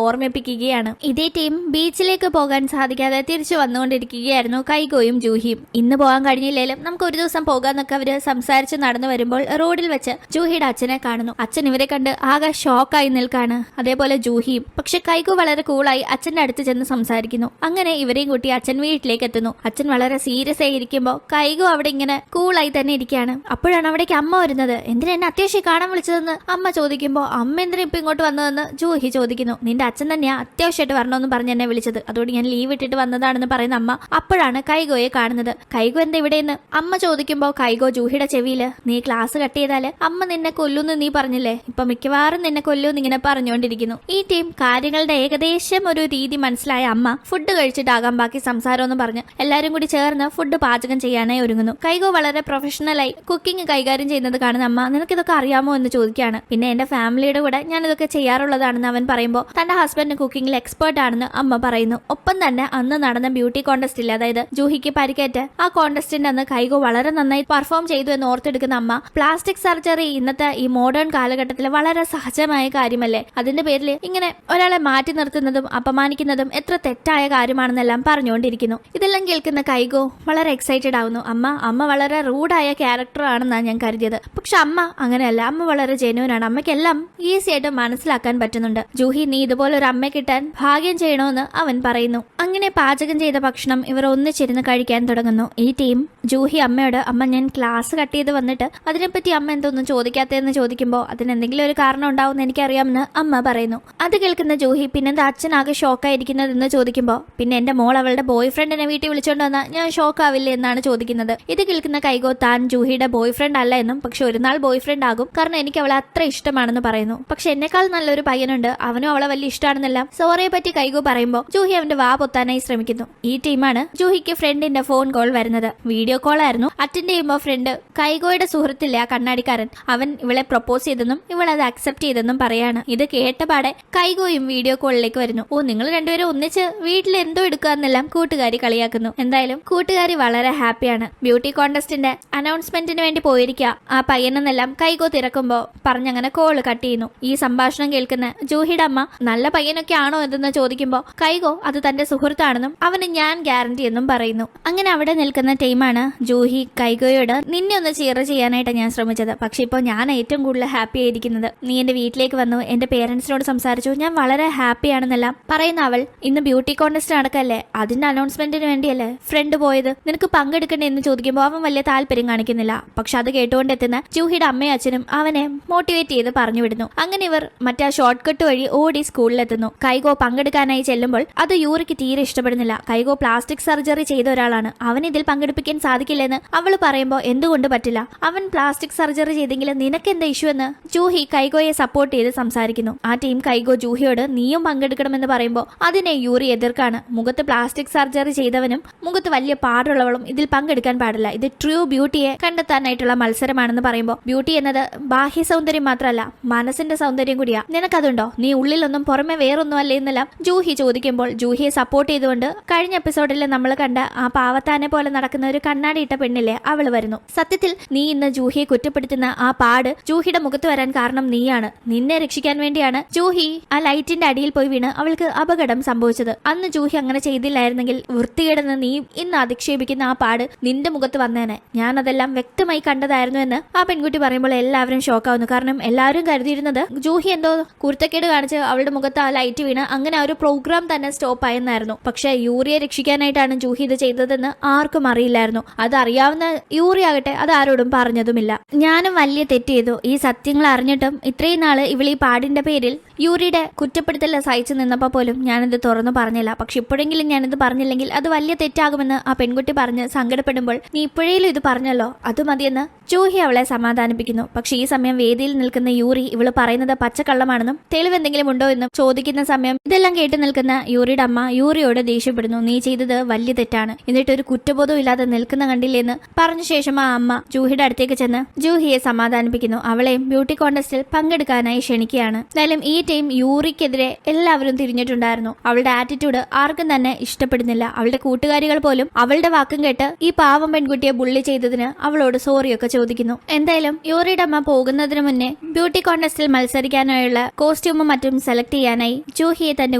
ഓർമ്മിപ്പിക്കുകയാണ്. ഇതേ ടീം ബീച്ചിലേക്ക് പോകാൻ സാധിക്കാതെ തിരിച്ചു വന്നുകൊണ്ടിരിക്കുകയായിരുന്നു കൈഗോയും ജൂഹിയും. ഇന്ന് പോകാൻ കഴിഞ്ഞില്ലേലും നമുക്ക് ഒരു ദിവസം പോകാന്നൊക്കെ അവര് സംസാരിച്ച് നടന്നു വരുമ്പോൾ റോഡിൽ വെച്ച് ജൂഹിയുടെ അച്ഛനെ കാണുന്നു. അച്ഛൻ ഇവരെ കണ്ട് ആകെ ഷോക്കായി നിൽക്കാണ്, അതേപോലെ ജൂഹിയും. പക്ഷെ കൈഗോ വളരെ കൂളായി അച്ഛന്റെ അടുത്ത് ചെന്ന് സംസാരിക്കുന്നു. അങ്ങനെ ഇവരെയും കൂട്ടി അച്ഛൻ വീട്ടിലേക്ക് എത്തുന്നു. അച്ഛൻ വളരെ സീരിയസ് ആയി ഇരിക്കുമ്പോൾ കൈഗോ അവിടെ ഇങ്ങനെ കൂളായി തന്നെ ഇരിക്കുകയാണ്. അപ്പോഴാണ് അവിടേക്ക് അമ്മ വരുന്നത്. എന്തിനാ എന്നെ അത്യാവശ്യം കാണാൻ വിളിച്ചതെന്ന് അമ്മ ചോദിക്കുമ്പോൾ അമ്മ എന്തിനാ ഇപ്പൊ ഇങ്ങോട്ട് വന്നതെന്ന് ജൂഹി ചോദിക്കുന്നു. നിന്റെ അച്ഛൻ തന്നെയാ അത്യാവശ്യമായിട്ട് വരണമെന്ന് പറഞ്ഞ് എന്നെ വിളിച്ചത്, അതുകൊണ്ട് ഞാൻ ലീവ് ഇട്ടിട്ട് വന്നതാണെന്ന് പറയുന്ന അമ്മ. അപ്പോഴാണ് കൈഗോയെ കാണുന്നത്. കൈഗോ എന്താ ഇവിടെയെന്ന് അമ്മ ചോദിക്കുമ്പോൾ കൈഗോ ജൂഹിയുടെ ചെവിയില്, നീ ക്ലാസ് കട്ട് ചെയ്താല് അമ്മ നിന്നെ കൊല്ലുന്ന് നീ പറഞ്ഞില്ലേ, ഇപ്പൊ മിക്കവാറും നിന്നെ കൊല്ലൂന്ന് ഇങ്ങനെ പറഞ്ഞുകൊണ്ടിരിക്കുന്നു. ഈ ടീം കാര്യങ്ങളുടെ ഏകദേശം ഒരു രീതി മനസ്സിലായ അമ്മ ഫുഡ് കഴിച്ചിട്ടാകാം ബാക്കി സംസാരമെന്ന് പറഞ്ഞ് എല്ലാരും കൂടി ചേർന്ന് ഫുഡ് പാചകം ചെയ്യാനായി ഒരുങ്ങുന്നു. കൈഗോ വളരെ പ്രൊഫഷണലായി കുക്കിംഗ് കൈകാര്യം ചെയ്യുന്നത് കാണുന്ന അമ്മ, നിനക്കിതൊക്കെ അറിയാമോ എന്ന് ചോദിക്കുകയാണ്. പിന്നെ എന്റെ ഫാമിലിയുടെ കൂടെ ഞാൻ ഇതൊക്കെ ചെയ്യാറുള്ളതാണെന്ന് അവൻ പറയുമ്പോൾ തന്റെ ഹസ്ബൻഡ് കുക്കിംഗിൽ എക്സ്പേർട്ട് ആണെന്ന് അമ്മ പറയുന്നു. ഒപ്പം തന്നെ അന്ന് നടന്ന ബ്യൂട്ടി കോntestil, അതായത് ജൂഹിക്ക് പരിക്കേറ്റ് ആ കോntesറ്റിന്റെ അന്ന് കൈഗോ വളരെ നന്നായി പെർഫോം ചെയ്തു എന്ന് ഓർത്തെടുക്കുന്ന അമ്മ, പ്ലാസ്റ്റിക് സർജറി ഇന്നത്തെ ഈ മോഡേൺ കാലഘട്ടത്തിൽ വളരെ സഹജമായ കാര്യമല്ലേ, അതിന്റെ പേരിൽ ഇങ്ങനെ ഒരാളെ മാറ്റി നിർത്തുന്നതും അപമാനിക്കുന്നതും എത്ര തെറ്റായ കാര്യമാണെന്നെല്ലാം പറഞ്ഞുകൊണ്ടിരിക്കുന്നു. ഇതെല്ലാം കേൾക്കുന്ന കൈഗോ വളരെ എക്സൈറ്റഡ് ആവുന്നു. അമ്മ വളരെ റൂഡായ ക്യാരക്ടർ ആണെന്നാണ് ഞാൻ കരുതിയത്. പക്ഷെ അമ്മ അങ്ങനെയല്ല, അമ്മ വളരെ ജെന്യൂൻ ആണ്. അമ്മയ്ക്കെല്ലാം ഈസി ആയിട്ട് മനസ്സിലാക്കാൻ പറ്റുന്നുണ്ട്. ജൂഹി, നീ ഇതുപോലെ ഒരു അമ്മയെ കിട്ടാൻ ഭാഗ്യം ചെയ്യണമെന്ന് അവൻ പറയുന്നു. അങ്ങനെ പാചകം ചെയ്ത ഭക്ഷണം ഇവർ ഒന്നിച്ചിരുന്ന് കഴിക്കാൻ തുടങ്ങുന്നു. ഈ ടീം ജൂഹി അമ്മയോട്, അമ്മ ഞാൻ ക്ലാസ് കട്ട് ചെയ്ത് വന്നിട്ട് അതിനെപ്പറ്റി അമ്മ എന്തോന്നും ചോദിക്കാത്തതെന്ന് ചോദിക്കുമ്പോൾ അതിനെന്തെങ്കിലും ഒരു കാരണം ഉണ്ടാവുമെന്ന് എനിക്കറിയാമെന്ന് അമ്മ പറയുന്നു. അത് കേൾക്കുന്ന ജൂഹി, പിന്നെന്താ അച്ഛനാകെ ഷോക്കായിരിക്കുന്നതെന്ന് ചോദിക്കുമ്പോൾ, പിന്നെ എന്റെ മോൾ അവളുടെ ബോയ് ഫ്രണ്ടിനെ വീട്ടിൽ വിളിച്ചോണ്ട് വന്നാൽ ഞാൻ ഷോക്കാവില്ലേ എന്നാണ് ചോദിക്കുന്നത്. ഇത് കേൾക്കുന്ന കൈഗോ താൻ ജൂഹിയുടെ ബോയ് ഫ്രണ്ട് അല്ല എന്നും പക്ഷെ ഒരു നാൾ ബോയ് ഫ്രണ്ട് ആകും, കാരണം എനിക്ക് അവളെ അത്ര ഇഷ്ടമാണെന്ന് പറയുന്നു. പക്ഷെ എന്നെക്കാൾ നല്ലൊരു പയ്യനുണ്ട്, അവനും അവളെ വലിയ ഇഷ്ടമാണെന്നെല്ലാം സോറയെ പറ്റി കൈഗോ പറയുമ്പോൾ ജൂഹി അവന്റെ വാ പൊത്താനായി ശ്രമിക്കുന്നു. ഈ ടീമാണ് ജൂഹിക്ക് ഫ്രണ്ടിന്റെ ഫോൺ കോൾ വരുന്നത്. വീഡിയോ കോൾ ആയിരുന്നു. അറ്റൻഡ് ചെയ്യുമ്പോൾ ഫ്രണ്ട് കൈഗോയുടെ സുഹൃത്തില്ലേ ആ കണ്ണാടിക്കാരൻ, അവൻ ഇവളെ പ്രൊപ്പോസ് ചെയ്തെന്നും ഇവൾ അത് അക്സെപ്റ്റ് ചെയ്തെന്നും പറയാണ്. ഇത് കേട്ടപാടെ കൈഗോയും വീഡിയോ കോളിലേക്ക് വരുന്നു. ഓ, നിങ്ങൾ രണ്ടുപേരും ഒന്നിച്ച് വീട്ടിൽ എന്തോ എടുക്കാന്നെല്ലാം കൂട്ടുകാരി കളിയാക്കുന്നു. എന്തായാലും കൂട്ടുകാരി വളരെ ഹാപ്പിയാണ്. ബ്യൂട്ടി കോൺടെസ്റ്റിന്റെ അനൗൺസ്മെന്റിന് വേണ്ടി പോയിരിക്കുക ആ പയ്യനെന്നെല്ലാം കൈഗോ തിരക്കുമ്പോ പറഞ്ഞങ്ങനെ കോള് കട്ട് ചെയ്യുന്നു. ഈ സംഭാഷണം കേൾക്കുന്ന ജൂഹിയുടെ അമ്മ നല്ല പയ്യനൊക്കെ ആണോ എന്തെന്ന് ചോദിക്കുമ്പോ കൈഗോ അത് തന്റെ സുഹൃത്താണെന്നും അവന് ഞാൻ ഗ്യാരണ്ടി എന്നും പറയുന്നു. അങ്ങനെ അവിടെ നിൽക്കുന്ന ടീമാണ് ജൂഹി കൈഗോയോട് നിന്നെ ഒന്ന് ചീറ ചെയ്യാനായിട്ട് ഞാൻ ശ്രമിച്ചത്, പക്ഷെ ഇപ്പൊ ഞാൻ ഏറ്റവും കൂടുതൽ ഹാപ്പി ആയിരിക്കുന്നത് നീ എന്റെ വീട്ടിലേക്ക് വന്നു, എന്റെ പേരൻസിനോട് സംസാരിച്ചു, ഞാൻ വളരെ ഹാപ്പി ആണെന്നെല്ലാം പറയുന്ന അവൾ ഇന്ന് ബ്യൂട്ടി കോൺടെസ്റ്റ് നടക്കല്ലേ, അതിന്റെ അനൗൺസ്മെന്റിന് വേണ്ടിയല്ലേ ഫ്രണ്ട് പോയത്, നിനക്ക് പങ്കെടുക്കണ്ടേ എന്ന് ചോദിക്കുമ്പോൾ അവൻ വലിയ താല്പര്യം കാണിക്കുന്നില്ല. പക്ഷെ അത് കേട്ടുകൊണ്ടെത്തുന്ന ജൂഹിയുടെ അമ്മയും അച്ഛനും അവനെ മോട്ടിവേറ്റ് ചെയ്ത് പറഞ്ഞു വിടുന്നു. അങ്ങനെ ഇവർ മറ്റേ ഷോർട്ട് കട്ട് വഴി ഓടി സ്കൂളിലെത്തുന്നു. കൈഗോ പങ്കെടുക്കാനായി ചെല്ലുമ്പോൾ അത് യൂറിക്ക് തീരെ ഇഷ്ടപ്പെടുന്നില്ല. കൈഗോ പ്ലാസ്റ്റിക് സർജറി ചെയ്ത ഒരാളാണ്, അവൻ ഇതിൽ പങ്കെടുപ്പിക്കാൻ സാധിക്കില്ലെന്ന് അവൾ പറയുമ്പോൾ എന്തുകൊണ്ട് പറ്റില്ല, അവൻ പ്ലാസ്റ്റിക് സർജറി ചെയ്തെങ്കിൽ നിനക്ക് എന്താ ഇഷ്യൂ എന്ന് ജൂഹി കൈഗോയെ സപ്പോർട്ട് ചെയ്ത് സംസാരിക്കുന്നു. ആ ടീം കൈഗോ ജൂഹിയോട് നീയും പങ്കെടുക്കണമെന്ന് പറയുമ്പോൾ അതിനെ യൂറി എതിർക്കാണ്. മുഖത്ത് പ്ലാസ്റ്റിക് സർജറി ചെയ്തവനും മുഖത്ത് വലിയ പാടുള്ളവളും ഇതിൽ പങ്കെടുക്കാൻ പാടില്ല, ഇത് ട്രൂ ബ്യൂട്ടിയെ കണ്ടെത്താനായിട്ടുള്ള മത്സരമാണെന്ന് പറയുമ്പോൾ ബ്യൂട്ടി എന്നത് ബാഹ്യ സൗന്ദര്യം മാത്രമല്ല മനസ്സിന്റെ സൗന്ദര്യം കൂടിയാ, നിനക്കതുണ്ടോ, നീ ഉള്ളിലൊന്നും പുറമെ വേറൊന്നും അല്ലേ എന്നെല്ലാം ജൂഹി ചോദിക്കുമ്പോൾ ജൂഹിയെ സപ്പോർട്ട് ചെയ്തുകൊണ്ട് കഴിഞ്ഞ എപ്പിസോഡിൽ നമ്മൾ കണ്ട ആ പാവത്താനെ പോലെ നടക്കുന്ന ഒരു കണ്ണാടി ഇട്ട പെണ്ണില്ലേ അവള് വരുന്നു. സത്യത്തിൽ നീ ഇന്ന് ജൂഹിയെ കുറ്റപ്പെടുത്തുന്ന ആ പാട് ജൂഹിയുടെ മുഖത്ത് വരാൻ കാരണം നീയാണ്, നിന്നെ രക്ഷിക്കാൻ വേണ്ടിയാണ് ജൂഹി ആ ലൈറ്റിന്റെ അടിയിൽ പോയി വീണ് അവൾക്ക് അപകടം സംഭവിച്ചത്. അന്ന് ജൂഹി അങ്ങനെ ചെയ്തില്ലായിരുന്നെങ്കിൽ വൃത്തികേടെന്ന് നീ ഇന്ന് അധിക്ഷേപിക്കുന്ന ആ പാട് നിന്റെ മുഖത്ത് വന്നേനെ, ഞാൻ അതെല്ലാം വ്യക്തമായി കണ്ടതായിരുന്നു എന്ന് ആ പെൺകുട്ടി പറയുമ്പോൾ എല്ലാവരും ഷോക്കാവുന്നു. കാരണം എല്ലാവരും കരുതിയിരുന്നത് ജൂഹി എന്തോ കുരുത്തക്കേട് കാണിച്ച് അവളുടെ മുഖത്ത് ആ ലൈറ്റ് വീണ് അങ്ങനെ ആ ഒരു പ്രോഗ്രാം തന്നെ സ്റ്റോപ്പ് ആയെന്നായിരുന്നു. പക്ഷെ യൂറിയെ രക്ഷിക്കാനായിട്ടാണ് ജൂഹി ഇത് ചെയ്തതെന്ന് ആർക്കും അറിയില്ലായിരുന്നു. അത് അറിയാവുന്ന യൂറി ആകട്ടെ അത് ആരോടും പറഞ്ഞതുമില്ല. ഞാനും വലിയ തെറ്റ് ചെയ്തു, ഈ സത്യങ്ങൾ അറിഞ്ഞിട്ടും ഇത്രയും നാള് ഇവൾ ഈ പാടിന്റെ പേരിൽ യൂറിയുടെ കുറ്റപ്പെടുത്തൽ സഹിച്ചു നിന്നപ്പോൾ പോലും ഞാനിത് തുറന്നു പറഞ്ഞില്ല. പക്ഷെ ഇപ്പോഴെങ്കിലും ഞാനിത് പറഞ്ഞില്ലെങ്കിൽ അത് വലിയ തെറ്റാകുമെന്ന് ആ പെൺകുട്ടി പറഞ്ഞ് സങ്കടപ്പെടുമ്പോൾ നീ ഇപ്പോഴേലും ഇത് പറഞ്ഞല്ലോ അത് മതിയെന്ന് ജൂഹി അവളെ സമാധാനിപ്പിക്കുന്നു. പക്ഷെ ഈ സമയം വേദിയിൽ നിൽക്കുന്ന യൂറി ഇവള് പറയുന്നത് പച്ചക്കള്ളമാണെന്നും തെളിവെന്തെങ്കിലും ഉണ്ടോ എന്നും ചോദിക്കുന്ന സമയം ഇതെല്ലാം കേട്ട് നിൽക്കുന്ന യൂറിയുടെ അമ്മ യൂറിയോട് ദേഷ്യപ്പെടുന്നു. നീ ചെയ്തത് വലിയ തെറ്റാണ്, എന്നിട്ട് ഒരു കുറ്റബോധവും ഇല്ലാതെ നിൽക്കുന്ന കണ്ടില്ലെന്ന് പറഞ്ഞ ശേഷം ആ അമ്മ ജൂഹിയുടെ അടുത്തേക്ക് ചെന്ന് ജൂഹിയെ സമാധാനിപ്പിക്കുന്നു. അവളെയും ബ്യൂട്ടി കോൺടെസ്റ്റിൽ പങ്കെടുക്കാനായി ക്ഷണിക്കുകയാണ്. എന്തായാലും ഈ ടീം യൂറിക്കെതിരെ എല്ലാവരും തിരിഞ്ഞിട്ടുണ്ടായിരുന്നു. അവളുടെ ആറ്റിറ്റ്യൂഡ് ആർക്കും തന്നെ ഇഷ്ടപ്പെടുന്നില്ല. അവളുടെ കൂട്ടുകാരികൾ പോലും അവളുടെ വാക്കും കേട്ട് ഈ പാവം പെൺകുട്ടിയെ ബുള്ളി ചെയ്തതിന് അവളോട് സോറിയൊക്കെ ചോദിക്കുന്നു. എന്തായാലും യൂറിയുടെ അമ്മ പോകുന്നതിന് മുന്നേ ബ്യൂട്ടി കോൺടെസ്റ്റിൽ മത്സരിക്കാനായുള്ള കോസ്റ്റ്യൂമും മറ്റും സെലക്ട് ചെയ്യാനായി ജൂഹിയെ തന്റെ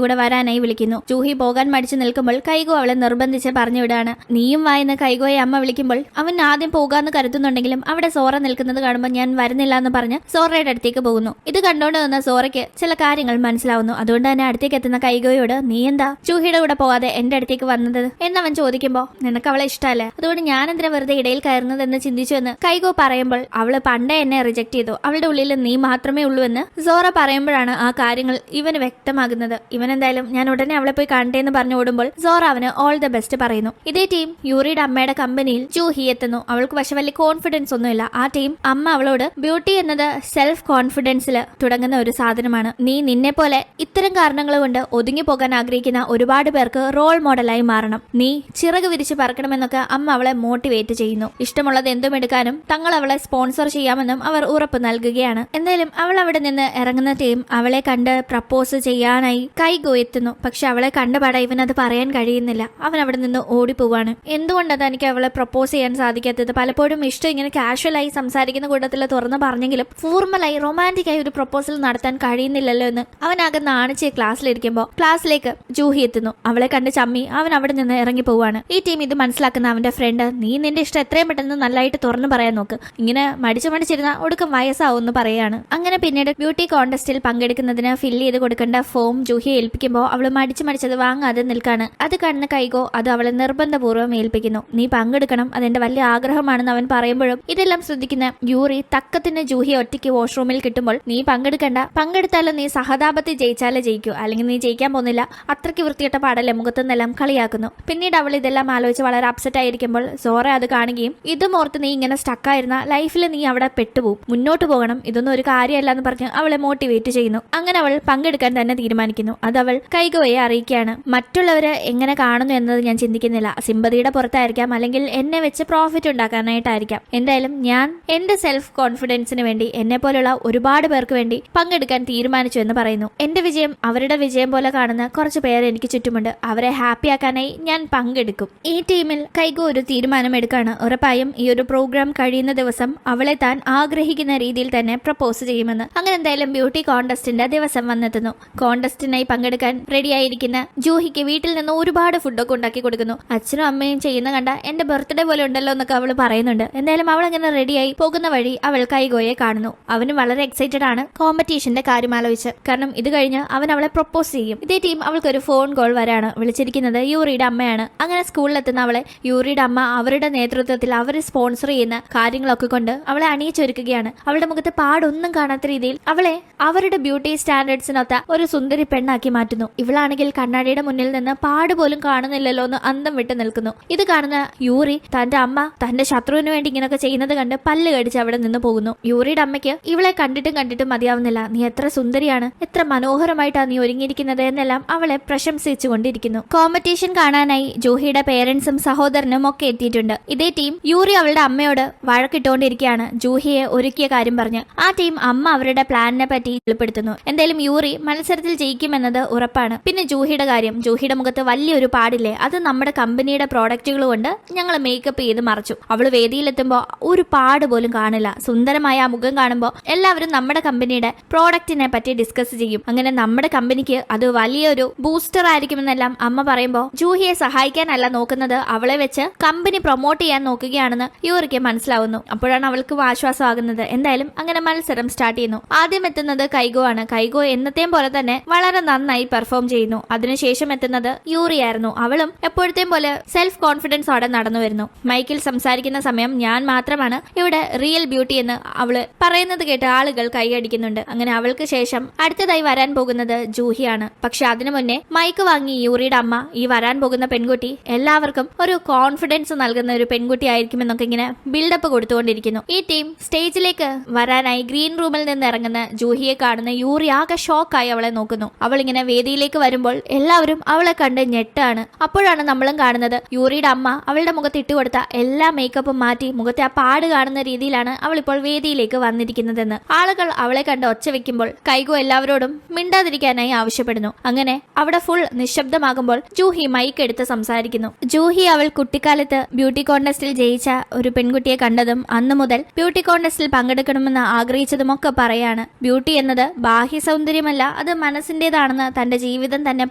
കൂടെ വരാനായി വിളിക്കുന്നു. ജൂഹി പോകാൻ മടിച്ചു നിൽക്കുമ്പോൾ കൈഗോ അവളെ നിർബന്ധിച്ച് പറഞ്ഞു വിടാണ്. നീയും വായെന്ന് കൈഗോയെ അമ്മ വിളിക്കുമ്പോൾ അവൻ ആദ്യം പോകാന്ന് കരുതുന്നുണ്ടെങ്കിലും അവിടെ സോറ നിൽക്കുന്നത് കാണുമ്പോൾ ഞാൻ വരുന്നില്ല എന്ന് പറഞ്ഞ് സോറയുടെ അടുത്തേക്ക് പോകുന്നു. ഇത് കണ്ടോണ്ട് നിന്ന സോറയ്ക്ക് ചില കാര്യങ്ങൾ മനസ്സിലാവുന്നു. അതുകൊണ്ട് തന്നെ അടുത്തേക്ക് എത്തുന്ന കൈഗോയോട് നീ എന്താ ജൂഹിയുടെ കൂടെ പോകാതെ എന്റെ അടുത്തേക്ക് വന്നത് എന്നവൻ ചോദിക്കുമ്പോൾ നിനക്ക് അവളെ ഇഷ്ടമല്ലേ, അതുകൊണ്ട് ഞാൻ എന്തിനാ വെറുതെ ഇടയിൽ കയറുന്നതെന്ന് ചിന്തിച്ചു എന്ന് കൈഗോ പറയുമ്പോൾ അവള് പണ്ടേ എന്നെ റിജക്ട് ചെയ്തു, അവളുടെ ഉള്ളിൽ നീ മാത്രമേ ഉള്ളൂ എന്ന് സോറ പറയുമ്പോഴാണ് ആ കാര്യങ്ങൾ ഇവന് വ്യക്തമാകുന്നത്. ഇവൻ എന്തായാലും ഞാൻ ഉടനെ അവളെ പോയി കണ്ടേ എന്ന് പറഞ്ഞു ഓടുമ്പോൾ സോറ അവന് ഓൾ ദ ബെസ്റ്റ് പറയുന്നു. ഇതേ ടീം യൂറിയുടെ അമ്മയുടെ കമ്പനിയിൽ ജൂഹി എത്തുന്നു. അവൾക്ക് പക്ഷെ വലിയ കോൺഫിഡൻസ് ഒന്നുമില്ല. ആ ടീം അമ്മ അവളോട് ബ്യൂട്ടി എന്നത് സെൽഫ് കോൺഫിഡൻസിൽ തുടങ്ങുന്ന ഒരു സാധനമാണ്, നീ നിന്നെ പോലെ ഇത്തരം കാരണങ്ങൾ കൊണ്ട് ഒതുങ്ങി പോകാൻ ആഗ്രഹിക്കുന്ന ഒരുപാട് പേർക്ക് റോൾ മോഡലായി മാറണം, നീ ചിറക് വിരിച്ച് പറക്കണമെന്നൊക്കെ അമ്മ അവളെ മോട്ടിവേറ്റ് ചെയ്യുന്നു. ഇഷ്ടമുള്ളത് എന്തും എടുക്കാനും തങ്ങൾ അവളെ സ്പോൺസർ ചെയ്യാമെന്നും അവർ ഉറപ്പ് നൽകുകയാണ്. എന്തായാലും അവൾ അവിടെ നിന്ന് ഇറങ്ങുന്ന ടീം അവളെ കണ്ട് പ്രപ്പോസ് ചെയ്യാനായി കൈഗോ എത്തുന്നു. പക്ഷെ അവളെ കണ്ടപാടെ ഇവൻ അത് പറയാൻ കഴിയുന്നില്ല. അവൻ അവിടെ നിന്ന് ഓടിപ്പോവാണ്. എന്തുകൊണ്ടത് എനിക്ക് അവളെ പ്രപ്പോസ് ചെയ്യാൻ സാധിക്കാത്തത്, പലപ്പോഴും ഇഷ്ടം ഇങ്ങനെ കാഷ്വലായി സംസാരിക്കുന്ന കൂട്ടത്തിൽ തുറന്ന് പറഞ്ഞെങ്കിലും ഫോർമലായി റൊമാൻറ്റിക് ആയി ഒരു പ്രപ്പോസൽ നടത്താൻ കഴിയുന്നില്ലല്ലോ എന്ന് അവൻ ആകെ നാണിച്ച് ക്ലാസ്സിലിരിക്കുമ്പോൾ ക്ലാസ്സിലേക്ക് ജൂഹി എത്തുന്നു. അവളെ കണ്ട് ചമ്മി അവൻ അവിടെ നിന്ന് ഇറങ്ങി പോവാണ്. ഈ ടീം ഇത് മനസ്സിലാക്കുന്ന അവന്റെ ഫ്രണ്ട് നീ നിന്റെ ഇഷ്ടം എത്രയും പെട്ടെന്ന് നല്ലതായിട്ട് തുറന്നു പറയാൻ നോക്ക്, ഇങ്ങനെ മടിച്ചിരുന്ന ഒടുക്കം വയസ്സാവും എന്ന് പറയാണ്. അങ്ങനെ പിന്നീട് ബ്യൂട്ടി കോൺടെസ്റ്റിൽ പങ്കെടുക്കുന്നതിന് ഫില്ല് ചെയ്ത് കൊടുക്കേണ്ട ഫോം ജൂഹിയെ ഏൽപ്പിക്കുമ്പോൾ അവള് മടിച്ചത് വാങ്ങാതെ നിൽക്കാണ്. അത് കാണുന്ന കൈഗോ അത് അവളെ നിർബന്ധപൂർവ്വം ഏൽപ്പിക്കുന്നു. നീ പങ്കെടുക്കണം, അതെന്റെ വലിയ ആഗ്രഹമാണെന്ന് അവൻ പറയുമ്പോഴും ഇതെല്ലാം ശ്രദ്ധിക്കുന്ന യൂറി തക്കത്തിന് ജൂഹിയെ ഒറ്റയ്ക്ക് വാഷ്റൂമിൽ കിട്ടുമ്പോൾ നീ പങ്കെടുത്താലും നീ സഹതാപത്തിൽ ജയിച്ചാലേ ജയിക്കൂ, അല്ലെങ്കിൽ നീ ജയിക്കാൻ പോകുന്നില്ല, അത്രയ്ക്ക് വൃത്തികെട്ട പാടല്ലേ മുഖത്തുനിന്നെല്ലാം കളിയാക്കുന്നു. പിന്നീട് അവൾ ഇതെല്ലാം ആലോചിച്ച് വളരെ അപ്സെറ്റ് ആയിരിക്കുമ്പോൾ സോറ അത് കാണുകയും ഇതും ഓർത്ത് നീ ഇങ്ങനെ സ്റ്റക്കായിരുന്ന ലൈഫിൽ നീ അവിടെ പെട്ടുപോകും, മുന്നോട്ട് പോകണം, ഇതൊന്നും ഒരു കാര്യമല്ല എന്ന് പറഞ്ഞ് അവളെ മോട്ടിവേറ്റ് ചെയ്യുന്നു. അങ്ങനെ അങ്ങനെ അവൾ പങ്കെടുക്കാൻ തന്നെ തീരുമാനിക്കുന്നു. അത് അവൾ കൈഗോയെ അറിയിക്കുകയാണ്. മറ്റുള്ളവര് എങ്ങനെ കാണുന്നു എന്നത് ഞാൻ ചിന്തിക്കുന്നില്ല. സിമ്പതിയുടെ പുറത്തായിരിക്കാം, അല്ലെങ്കിൽ എന്നെ വെച്ച് പ്രോഫിറ്റ് ഉണ്ടാക്കാനായിട്ടായിരിക്കാം. എന്തായാലും ഞാൻ എന്റെ സെൽഫ് കോൺഫിഡൻസിന് വേണ്ടി എന്നെ പോലുള്ള ഒരുപാട് പേർക്ക് വേണ്ടി പങ്കെടുക്കാൻ തീരുമാനിച്ചു എന്ന് പറയുന്നു. എന്റെ വിജയം അവരുടെ വിജയം പോലെ കാണുന്ന കുറച്ച് പേര് എനിക്ക് ചുറ്റുമുണ്ട്. അവരെ ഹാപ്പിയാക്കാനായി ഞാൻ പങ്കെടുക്കും. ഈ ടീമിൽ കൈഗോ ഒരു തീരുമാനം എടുക്കാണ്. ഉറപ്പായും ഈ ഒരു പ്രോഗ്രാം കഴിയുന്ന ദിവസം അവളെ താൻ ആഗ്രഹിക്കുന്ന രീതിയിൽ തന്നെ പ്രപ്പോസ് ചെയ്യുമെന്ന്. അങ്ങനെ എന്തായാലും ബ്യൂട്ടി കോൺടെസ്റ്റിന്റെ ദിവസം വന്നെത്തുന്നു. കോൺടെസ്റ്റിനായി പങ്കെടുക്കാൻ റെഡിയായിരിക്കുന്ന ജൂഹിക്ക് വീട്ടിൽ നിന്ന് ഒരുപാട് ഫുഡൊക്കെ ഉണ്ടാക്കി കൊടുക്കുന്നു. അച്ഛനും അമ്മയും ചെയ്യുന്ന കണ്ട എന്റെ ബർത്ത്ഡേ പോലെ ഉണ്ടല്ലോ എന്നൊക്കെ അവൾ പറയുന്നുണ്ട്. എന്തായാലും അവൾ അങ്ങനെ റെഡിയായി പോകുന്ന വഴി അവൾ കൈഗോയെ കാണുന്നു. അവന് വളരെ എക്സൈറ്റഡ് ആണ് കോമ്പറ്റീഷന്റെ കാര്യം ആലോചിച്ച്. കാരണം ഇത് കഴിഞ്ഞ് അവൻ അവളെ പ്രപ്പോസ് ചെയ്യും. ഇതേ ടീം അവൾക്കൊരു ഫോൺ കോൾ വരാണ്. വിളിച്ചിരിക്കുന്നത് യൂറിയുടെ അമ്മയാണ്. അങ്ങനെ സ്കൂളിലെത്തുന്ന അവളെ യൂറിയുടെ അമ്മ അവരുടെ നേതൃത്വത്തിൽ അവർ സ്പോൺസർ ചെയ്യുന്ന കാര്യങ്ങളൊക്കെ കൊണ്ട് അവളെ അണിയിച്ചൊരുക്കുകയാണ്. അവളുടെ മുഖത്ത് പാടൊന്നും കാണാത്ത രീതിയിൽ അവളെ അവരുടെ ബ്യൂട്ടി സ്റ്റാൻഡേർഡ്സിനൊത്ത ഒരു സുന്ദരി പെണ്ണാക്കി മാറ്റുന്നു. ഇവളാണെങ്കിൽ കണ്ണാടിയുടെ മുന്നിൽ നിന്ന് പാട് പോലും കാണുന്നില്ലല്ലോ എന്ന് അന്തം വിട്ട് നിൽക്കുന്നു. ഇത് കാണുന്ന യൂറി തന്റെ അമ്മ തന്റെ ശത്രുവിന് വേണ്ടി ഇങ്ങനെയൊക്കെ ചെയ്യുന്നത് കണ്ട് പല്ല് കടിച്ച് അവിടെ നിന്ന് പോകുന്നു. യൂറിയുടെ അമ്മയ്ക്ക് ഇവളെ കണ്ടിട്ടും മതിയാവുന്നില്ല. നീ എത്ര സുന്ദരിയാണ്, എത്ര മനോഹരമായിട്ടാണ് നീ ഒരുങ്ങിയിരിക്കുന്നത് എന്നെല്ലാം അവളെ പ്രശംസിച്ചു കൊണ്ടിരിക്കുന്നു. കോമ്പറ്റീഷൻ കാണാനായി ജൂഹിയുടെ പേരൻസും സഹോദരനും ഒക്കെ എത്തിയിട്ടുണ്ട്. ഇതേ ടീം യൂറി അവളുടെ അമ്മയോട് വഴക്കിട്ടുകൊണ്ടിരിക്കുകയാണ് ജൂഹിയെ ഒരുക്കിയ കാര്യം പറഞ്ഞ്. ആ ടീം അമ്മ അവരുടെ പ്ലാനിനെ പറ്റി വെളിപ്പെടുത്തുന്നു. എന്തായാലും യൂറി മത്സരത്തിൽ ജയിക്കുമെന്നത് ഉറപ്പാണ്. പിന്നെ ജൂഹിയുടെ കാര്യം, ജൂഹിയുടെ മുഖത്ത് വലിയൊരു പാടില്ലേ, അത് നമ്മുടെ കമ്പനിയുടെ പ്രോഡക്റ്റുകൾ കൊണ്ട് ഞങ്ങൾ മേക്കപ്പ് ചെയ്ത് മറച്ചു. അവള് വേദിയിലെത്തുമ്പോൾ ഒരു പാട് പോലും കാണില്ല. സുന്ദരമായ ആ മുഖം കാണുമ്പോൾ എല്ലാവരും നമ്മുടെ കമ്പനിയുടെ പ്രോഡക്റ്റിനെ പറ്റി ഡിസ്കസ് ചെയ്യും. അങ്ങനെ നമ്മുടെ കമ്പനിക്ക് അത് വലിയൊരു ബൂസ്റ്റർ ആയിരിക്കുമെന്നെല്ലാം അമ്മ പറയുമ്പോൾ ജൂഹിയെ സഹായിക്കാനല്ല നോക്കുന്നത്, അവളെ വെച്ച് കമ്പനി പ്രൊമോട്ട് ചെയ്യാൻ നോക്കുകയാണെന്ന് യൂറിക്ക് മനസ്സിലാവുന്നു. അപ്പോഴാണ് അവൾക്ക് ആശ്വാസമാകുന്നത്. എന്തായാലും അങ്ങനെ മത്സരം സ്റ്റാർട്ട് ചെയ്യുന്നു. ആദ്യം എത്തുന്നത് കൈഗോ ആണ്. കൈഗോ എന്നത്തെയും പോലെ തന്നെ വളരെ നന്നായി പെർഫോം ചെയ്യുന്നു. അതിനുശേഷം എത്തുന്നത് യൂറി ആയിരുന്നു. അവളും എപ്പോഴത്തെയും പോലെ സെൽഫ് കോൺഫിഡൻസോടെ നടന്നു വരുന്നു. മൈക്കിൽ സംസാരിക്കുന്ന സമയം ഞാൻ മാത്രമാണ് ഇവിടെ റിയൽ ബ്യൂട്ടി എന്ന് അവള് പറയുന്നത് കേട്ട് ആളുകൾ കൈയടിക്കുന്നുണ്ട്. അങ്ങനെ അവൾക്ക് ശേഷം അടുത്തതായി വരാൻ പോകുന്നത് ജൂഹിയാണ്. പക്ഷെ അതിനു മുന്നേ മൈക്ക് വാങ്ങി യൂറിയുടെ അമ്മ ഈ വരാൻ പോകുന്ന പെൺകുട്ടി എല്ലാവർക്കും ഒരു കോൺഫിഡൻസ് നൽകുന്ന ഒരു പെൺകുട്ടി ആയിരിക്കുമെന്നൊക്കെ ഇങ്ങനെ ബിൽഡപ്പ് കൊടുത്തുകൊണ്ടിരിക്കുന്നു. ഈ ടീം സ്റ്റേജിലേക്ക് വരാനായി ഗ്രീൻ റൂമിൽ നിന്ന് ഇറങ്ങുന്ന ജൂഹിയെ കാണുന്ന യൂറി ആകെ ഷോക്കായി അവളെ നോക്കുന്നു. അവൾ ഇങ്ങനെ വേദിയിലേക്ക് വരുമ്പോൾ എല്ലാവരും അവളെ കണ്ട് ഞെട്ടാണ്. അപ്പോഴാണ് നമ്മളും കാണുന്നത് യൂറിയുടെ അമ്മ അവളുടെ മുഖത്ത് ഇട്ടുകൊടുത്ത എല്ലാ മേക്കപ്പും മാറ്റി മുഖത്തെ ആ പാട് കാണുന്ന രീതിയിലാണ് അവൾ ഇപ്പോൾ വേദിയിലേക്ക് വന്നിരിക്കുന്നതെന്ന്. ആളുകൾ അവളെ കണ്ട് ഒച്ച വെക്കുമ്പോൾ കൈഗോ എല്ലാവരോടും മിണ്ടാതിരിക്കാനായി ആവശ്യപ്പെടുന്നു. അങ്ങനെ അവിടെ ഫുൾ നിശബ്ദമാകുമ്പോൾ ജൂഹി മൈക്ക് എടുത്ത് സംസാരിക്കുന്നു. ജൂഹി അവൾ കുട്ടിക്കാലത്ത് ബ്യൂട്ടി കോൺടെസ്റ്റിൽ ജയിച്ച ഒരു പെൺകുട്ടിയെ കണ്ടതും അന്നു മുതൽ ബ്യൂട്ടി കോൺടെസ്റ്റിൽ പങ്കെടുക്കണമെന്ന് ആഗ്രഹിച്ചതും ഒക്കെ പറയാണ്. ബ്യൂട്ടി എന്നത് ബാഹ്യ സൗന്ദര്യമല്ല, അത് മനസ്സിന്റേതാണെന്ന് തന്റെ ജീവിതം തന്നെ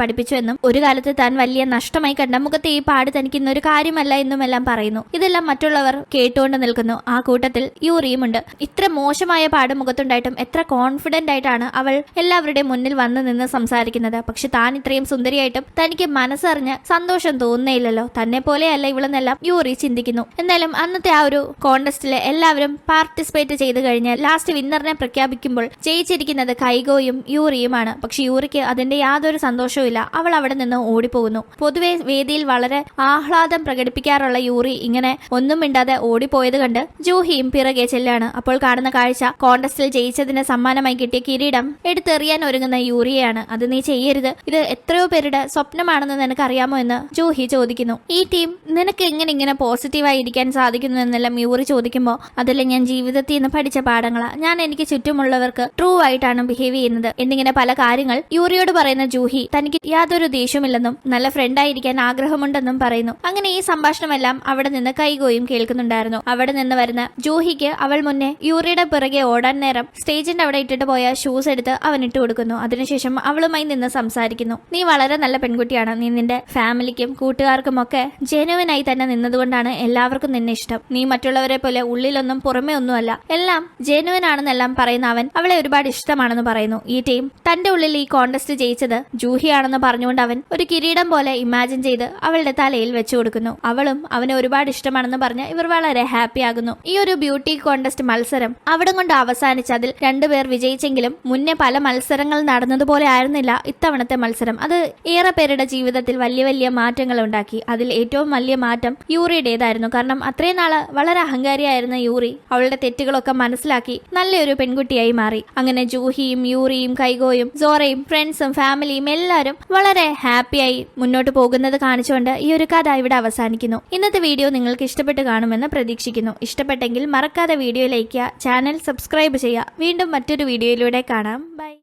പഠിപ്പിച്ചുവെന്നും ഒരു കാലത്ത് താൻ വലിയ നഷ്ടമായി കണ്ട മുഖത്തെ ഈ പാട് തനിക്ക് ഇന്നൊരു കാര്യമല്ല എന്നുമെല്ലാം പറയുന്നു. ഇതെല്ലാം മറ്റുള്ളവർ കേട്ടുകൊണ്ട് നിൽക്കുന്നു. ആ കൂട്ടത്തിൽ യൂറിയുമുണ്ട്. ഇത്ര മോശമായ പാട് മുഖത്തുണ്ടായിട്ടും എത്ര കോൺഫിഡന്റ് ആയിട്ടാണ് അവൾ എല്ലാവരുടെയും മുന്നിൽ വന്ന് നിന്ന് സംസാരിക്കുന്നത്. പക്ഷെ താൻ ഇത്രയും സുന്ദരിയായിട്ടും തനിക്ക് മനസ്സറിഞ്ഞ് സന്തോഷം തോന്നുന്നില്ലല്ലോ, തന്നെ പോലെയല്ല ഇവളെന്നെല്ലാം യൂറി ചിന്തിക്കുന്നു. എന്തായാലും അന്നത്തെ ആ ഒരു കോൺടെസ്റ്റില് എല്ലാവരും പാർട്ടിസിപ്പേറ്റ് ചെയ്ത് കഴിഞ്ഞ് ലാസ്റ്റ് വിന്നറിനെ പ്രഖ്യാപിക്കുമ്പോൾ ജയിച്ചിരിക്കുന്നത് കൈഗോയും യൂറിയുമാണ്. പക്ഷെ യൂറിക്ക് അതിന്റെ യാതൊരു സന്തോഷവും ഇല്ല. അവൾ അവിടെ നിന്ന് ഓടിപ്പോകുന്നു. പൊതുവെ വേദിയിൽ വളരെ ആഹ്ലാദം പ്രകടിപ്പിക്കാറുള്ള യൂറി ഇങ്ങനെ ഒന്നും മിണ്ടാതെ ഓടിപ്പോയത് കണ്ട് ജൂഹിയും പിറകെ ചെല്ലാണ്. അപ്പോൾ കാണുന്ന കാഴ്ച കോൺടെസ്റ്റിൽ ജയിച്ചതിന് സമ്മാനമായി കിട്ടിയ കിരീടം എടുത്തെറിയാൻ ഒരുങ്ങുന്ന യൂറിയാണ്. അത് നീ ചെയ്യരുത്, ഇത് എത്രയോ പേരുടെ സ്വപ്നമാണെന്ന് നിനക്ക് അറിയാമോ എന്ന് ജൂഹി ചോദിക്കുന്നു. ഈ ടീം നിനക്ക് എങ്ങനെ ഇങ്ങനെ പോസിറ്റീവായി ഇരിക്കാൻ സാധിക്കുന്നു എന്നെല്ലാം യൂറി ചോദിക്കുമ്പോൾ അതെല്ലാം ഞാൻ ജീവിതത്തിൽ നിന്ന് പഠിച്ച പാഠങ്ങളാ, ഞാൻ എനിക്ക് ചുറ്റുമുള്ളവർക്ക് ട്രൂ ആയിട്ടാണ് ബിഹേവ് ചെയ്യുന്നത് എന്നിങ്ങനെ പല കാര്യങ്ങൾ യൂറിയോട് പറയുന്ന ജൂഹി തനിക്ക് യാതൊരു ദേഷ്യമില്ലെന്നും നല്ല ഫ്രണ്ടായിരിക്കാൻ ആഗ്രഹമുണ്ടെന്നും പറയുന്നു. അങ്ങനെ ഈ സംഭാഷണമെല്ലാം അവിടെ നിന്ന് കൈഗോയും കേൾക്കുന്നുണ്ടായിരുന്നു. അവിടെ നിന്ന് വരുന്ന ജൂഹിക്ക് അവൾ മുന്നേ യൂറിയുടെ പിറകെ ഓടാൻ നേരം സ്റ്റേജിന്റെ അവിടെ ഇട്ടിട്ട് പോയ ഷൂസ് എടുത്ത് അവൻ ഇട്ട് കൊടുക്കുന്നു. അതിനുശേഷം അവളുമായി നിന്ന് സംസാരിക്കുന്നു. നീ വളരെ നല്ല പെൺകുട്ടിയാണ്, നീ നിന്റെ ഫാമിലിക്കും കൂട്ടുകാർക്കും ഒക്കെ ജെനുവിനായി തന്നെ നിന്നതുകൊണ്ടാണ് എല്ലാവർക്കും നിന്നെ ഇഷ്ടം. നീ മറ്റുള്ളവരെ പോലെ ഉള്ളിലൊന്നും പുറമെ ഒന്നുമല്ല, എല്ലാം ജെനുവിൻ ആണെന്നെല്ലാം പറയുന്ന അവൻ അവളെ ഒരുപാട് ഇഷ്ടമാണെന്ന് പറയുന്നു. ഈ ടീം തന്റെ ഉള്ളിൽ ഈ കോൺടെസ്റ്റ് ജയിച്ചത് ജൂഹിയാണെന്ന് പറഞ്ഞുകൊണ്ട് അവൻ ഒരു കിരീടം പോലെ ഇമാജിൻ ചെയ്ത് അവളുടെ തലയിൽ വെച്ചു കൊടുക്കുന്നു. അവളും അവനെ ഒരുപാട് ഇഷ്ടമാണെന്ന് പറഞ്ഞ് ഇവർ വളരെ ഹാപ്പി ആകുന്നു. ഈ ഒരു ബ്യൂട്ടി കോൺടെസ്റ്റ് മത്സരം അവിടെ കൊണ്ട് അവസാനിച്ച് അതിൽ രണ്ടുപേർ വിജയിച്ചെങ്കിലും മുന്നേ പല മത്സരങ്ങൾ നടന്നതുപോലെ ആയിരുന്നില്ല ഇത്തവണത്തെ മത്സരം. അത് ഏറെ പേരുടെ ജീവിതത്തിൽ വലിയ വലിയ മാറ്റങ്ങൾ ഉണ്ടാക്കി. അതിൽ ഏറ്റവും വലിയ മാറ്റം യൂറിയുടേതായിരുന്നു. കാരണം അത്രയും നാള് വളരെ അഹങ്കാരിയായിരുന്ന യൂറി അവളുടെ തെറ്റുകളൊക്കെ മനസ്സിലാക്കി നല്ലൊരു പെൺകുട്ടിയായി മാറി. അങ്ങനെ ജൂഹിയും യൂറിയും സോറിയും കൈഗോയും സോറയും ഫ്രണ്ട്സും ഫാമിലിയും എല്ലാവരും വളരെ ഹാപ്പിയായി മുന്നോട്ട് പോകുന്നത് കാണിച്ചുകൊണ്ട് ഈ ഒരു കഥ ഇവിടെ അവസാനിക്കുന്നു. ഇന്നത്തെ വീഡിയോ നിങ്ങൾക്ക് ഇഷ്ടപ്പെട്ട് കാണുമെന്ന് പ്രതീക്ഷിക്കുന്നു. ഇഷ്ടപ്പെട്ടെങ്കിൽ മറക്കാതെ വീഡിയോ ലൈക്ക് ചെയ്യുക, ചാനൽ സബ്സ്ക്രൈബ് ചെയ്യുക. വീണ്ടും മറ്റൊരു വീഡിയോയിലൂടെ കാണാം. ബൈ.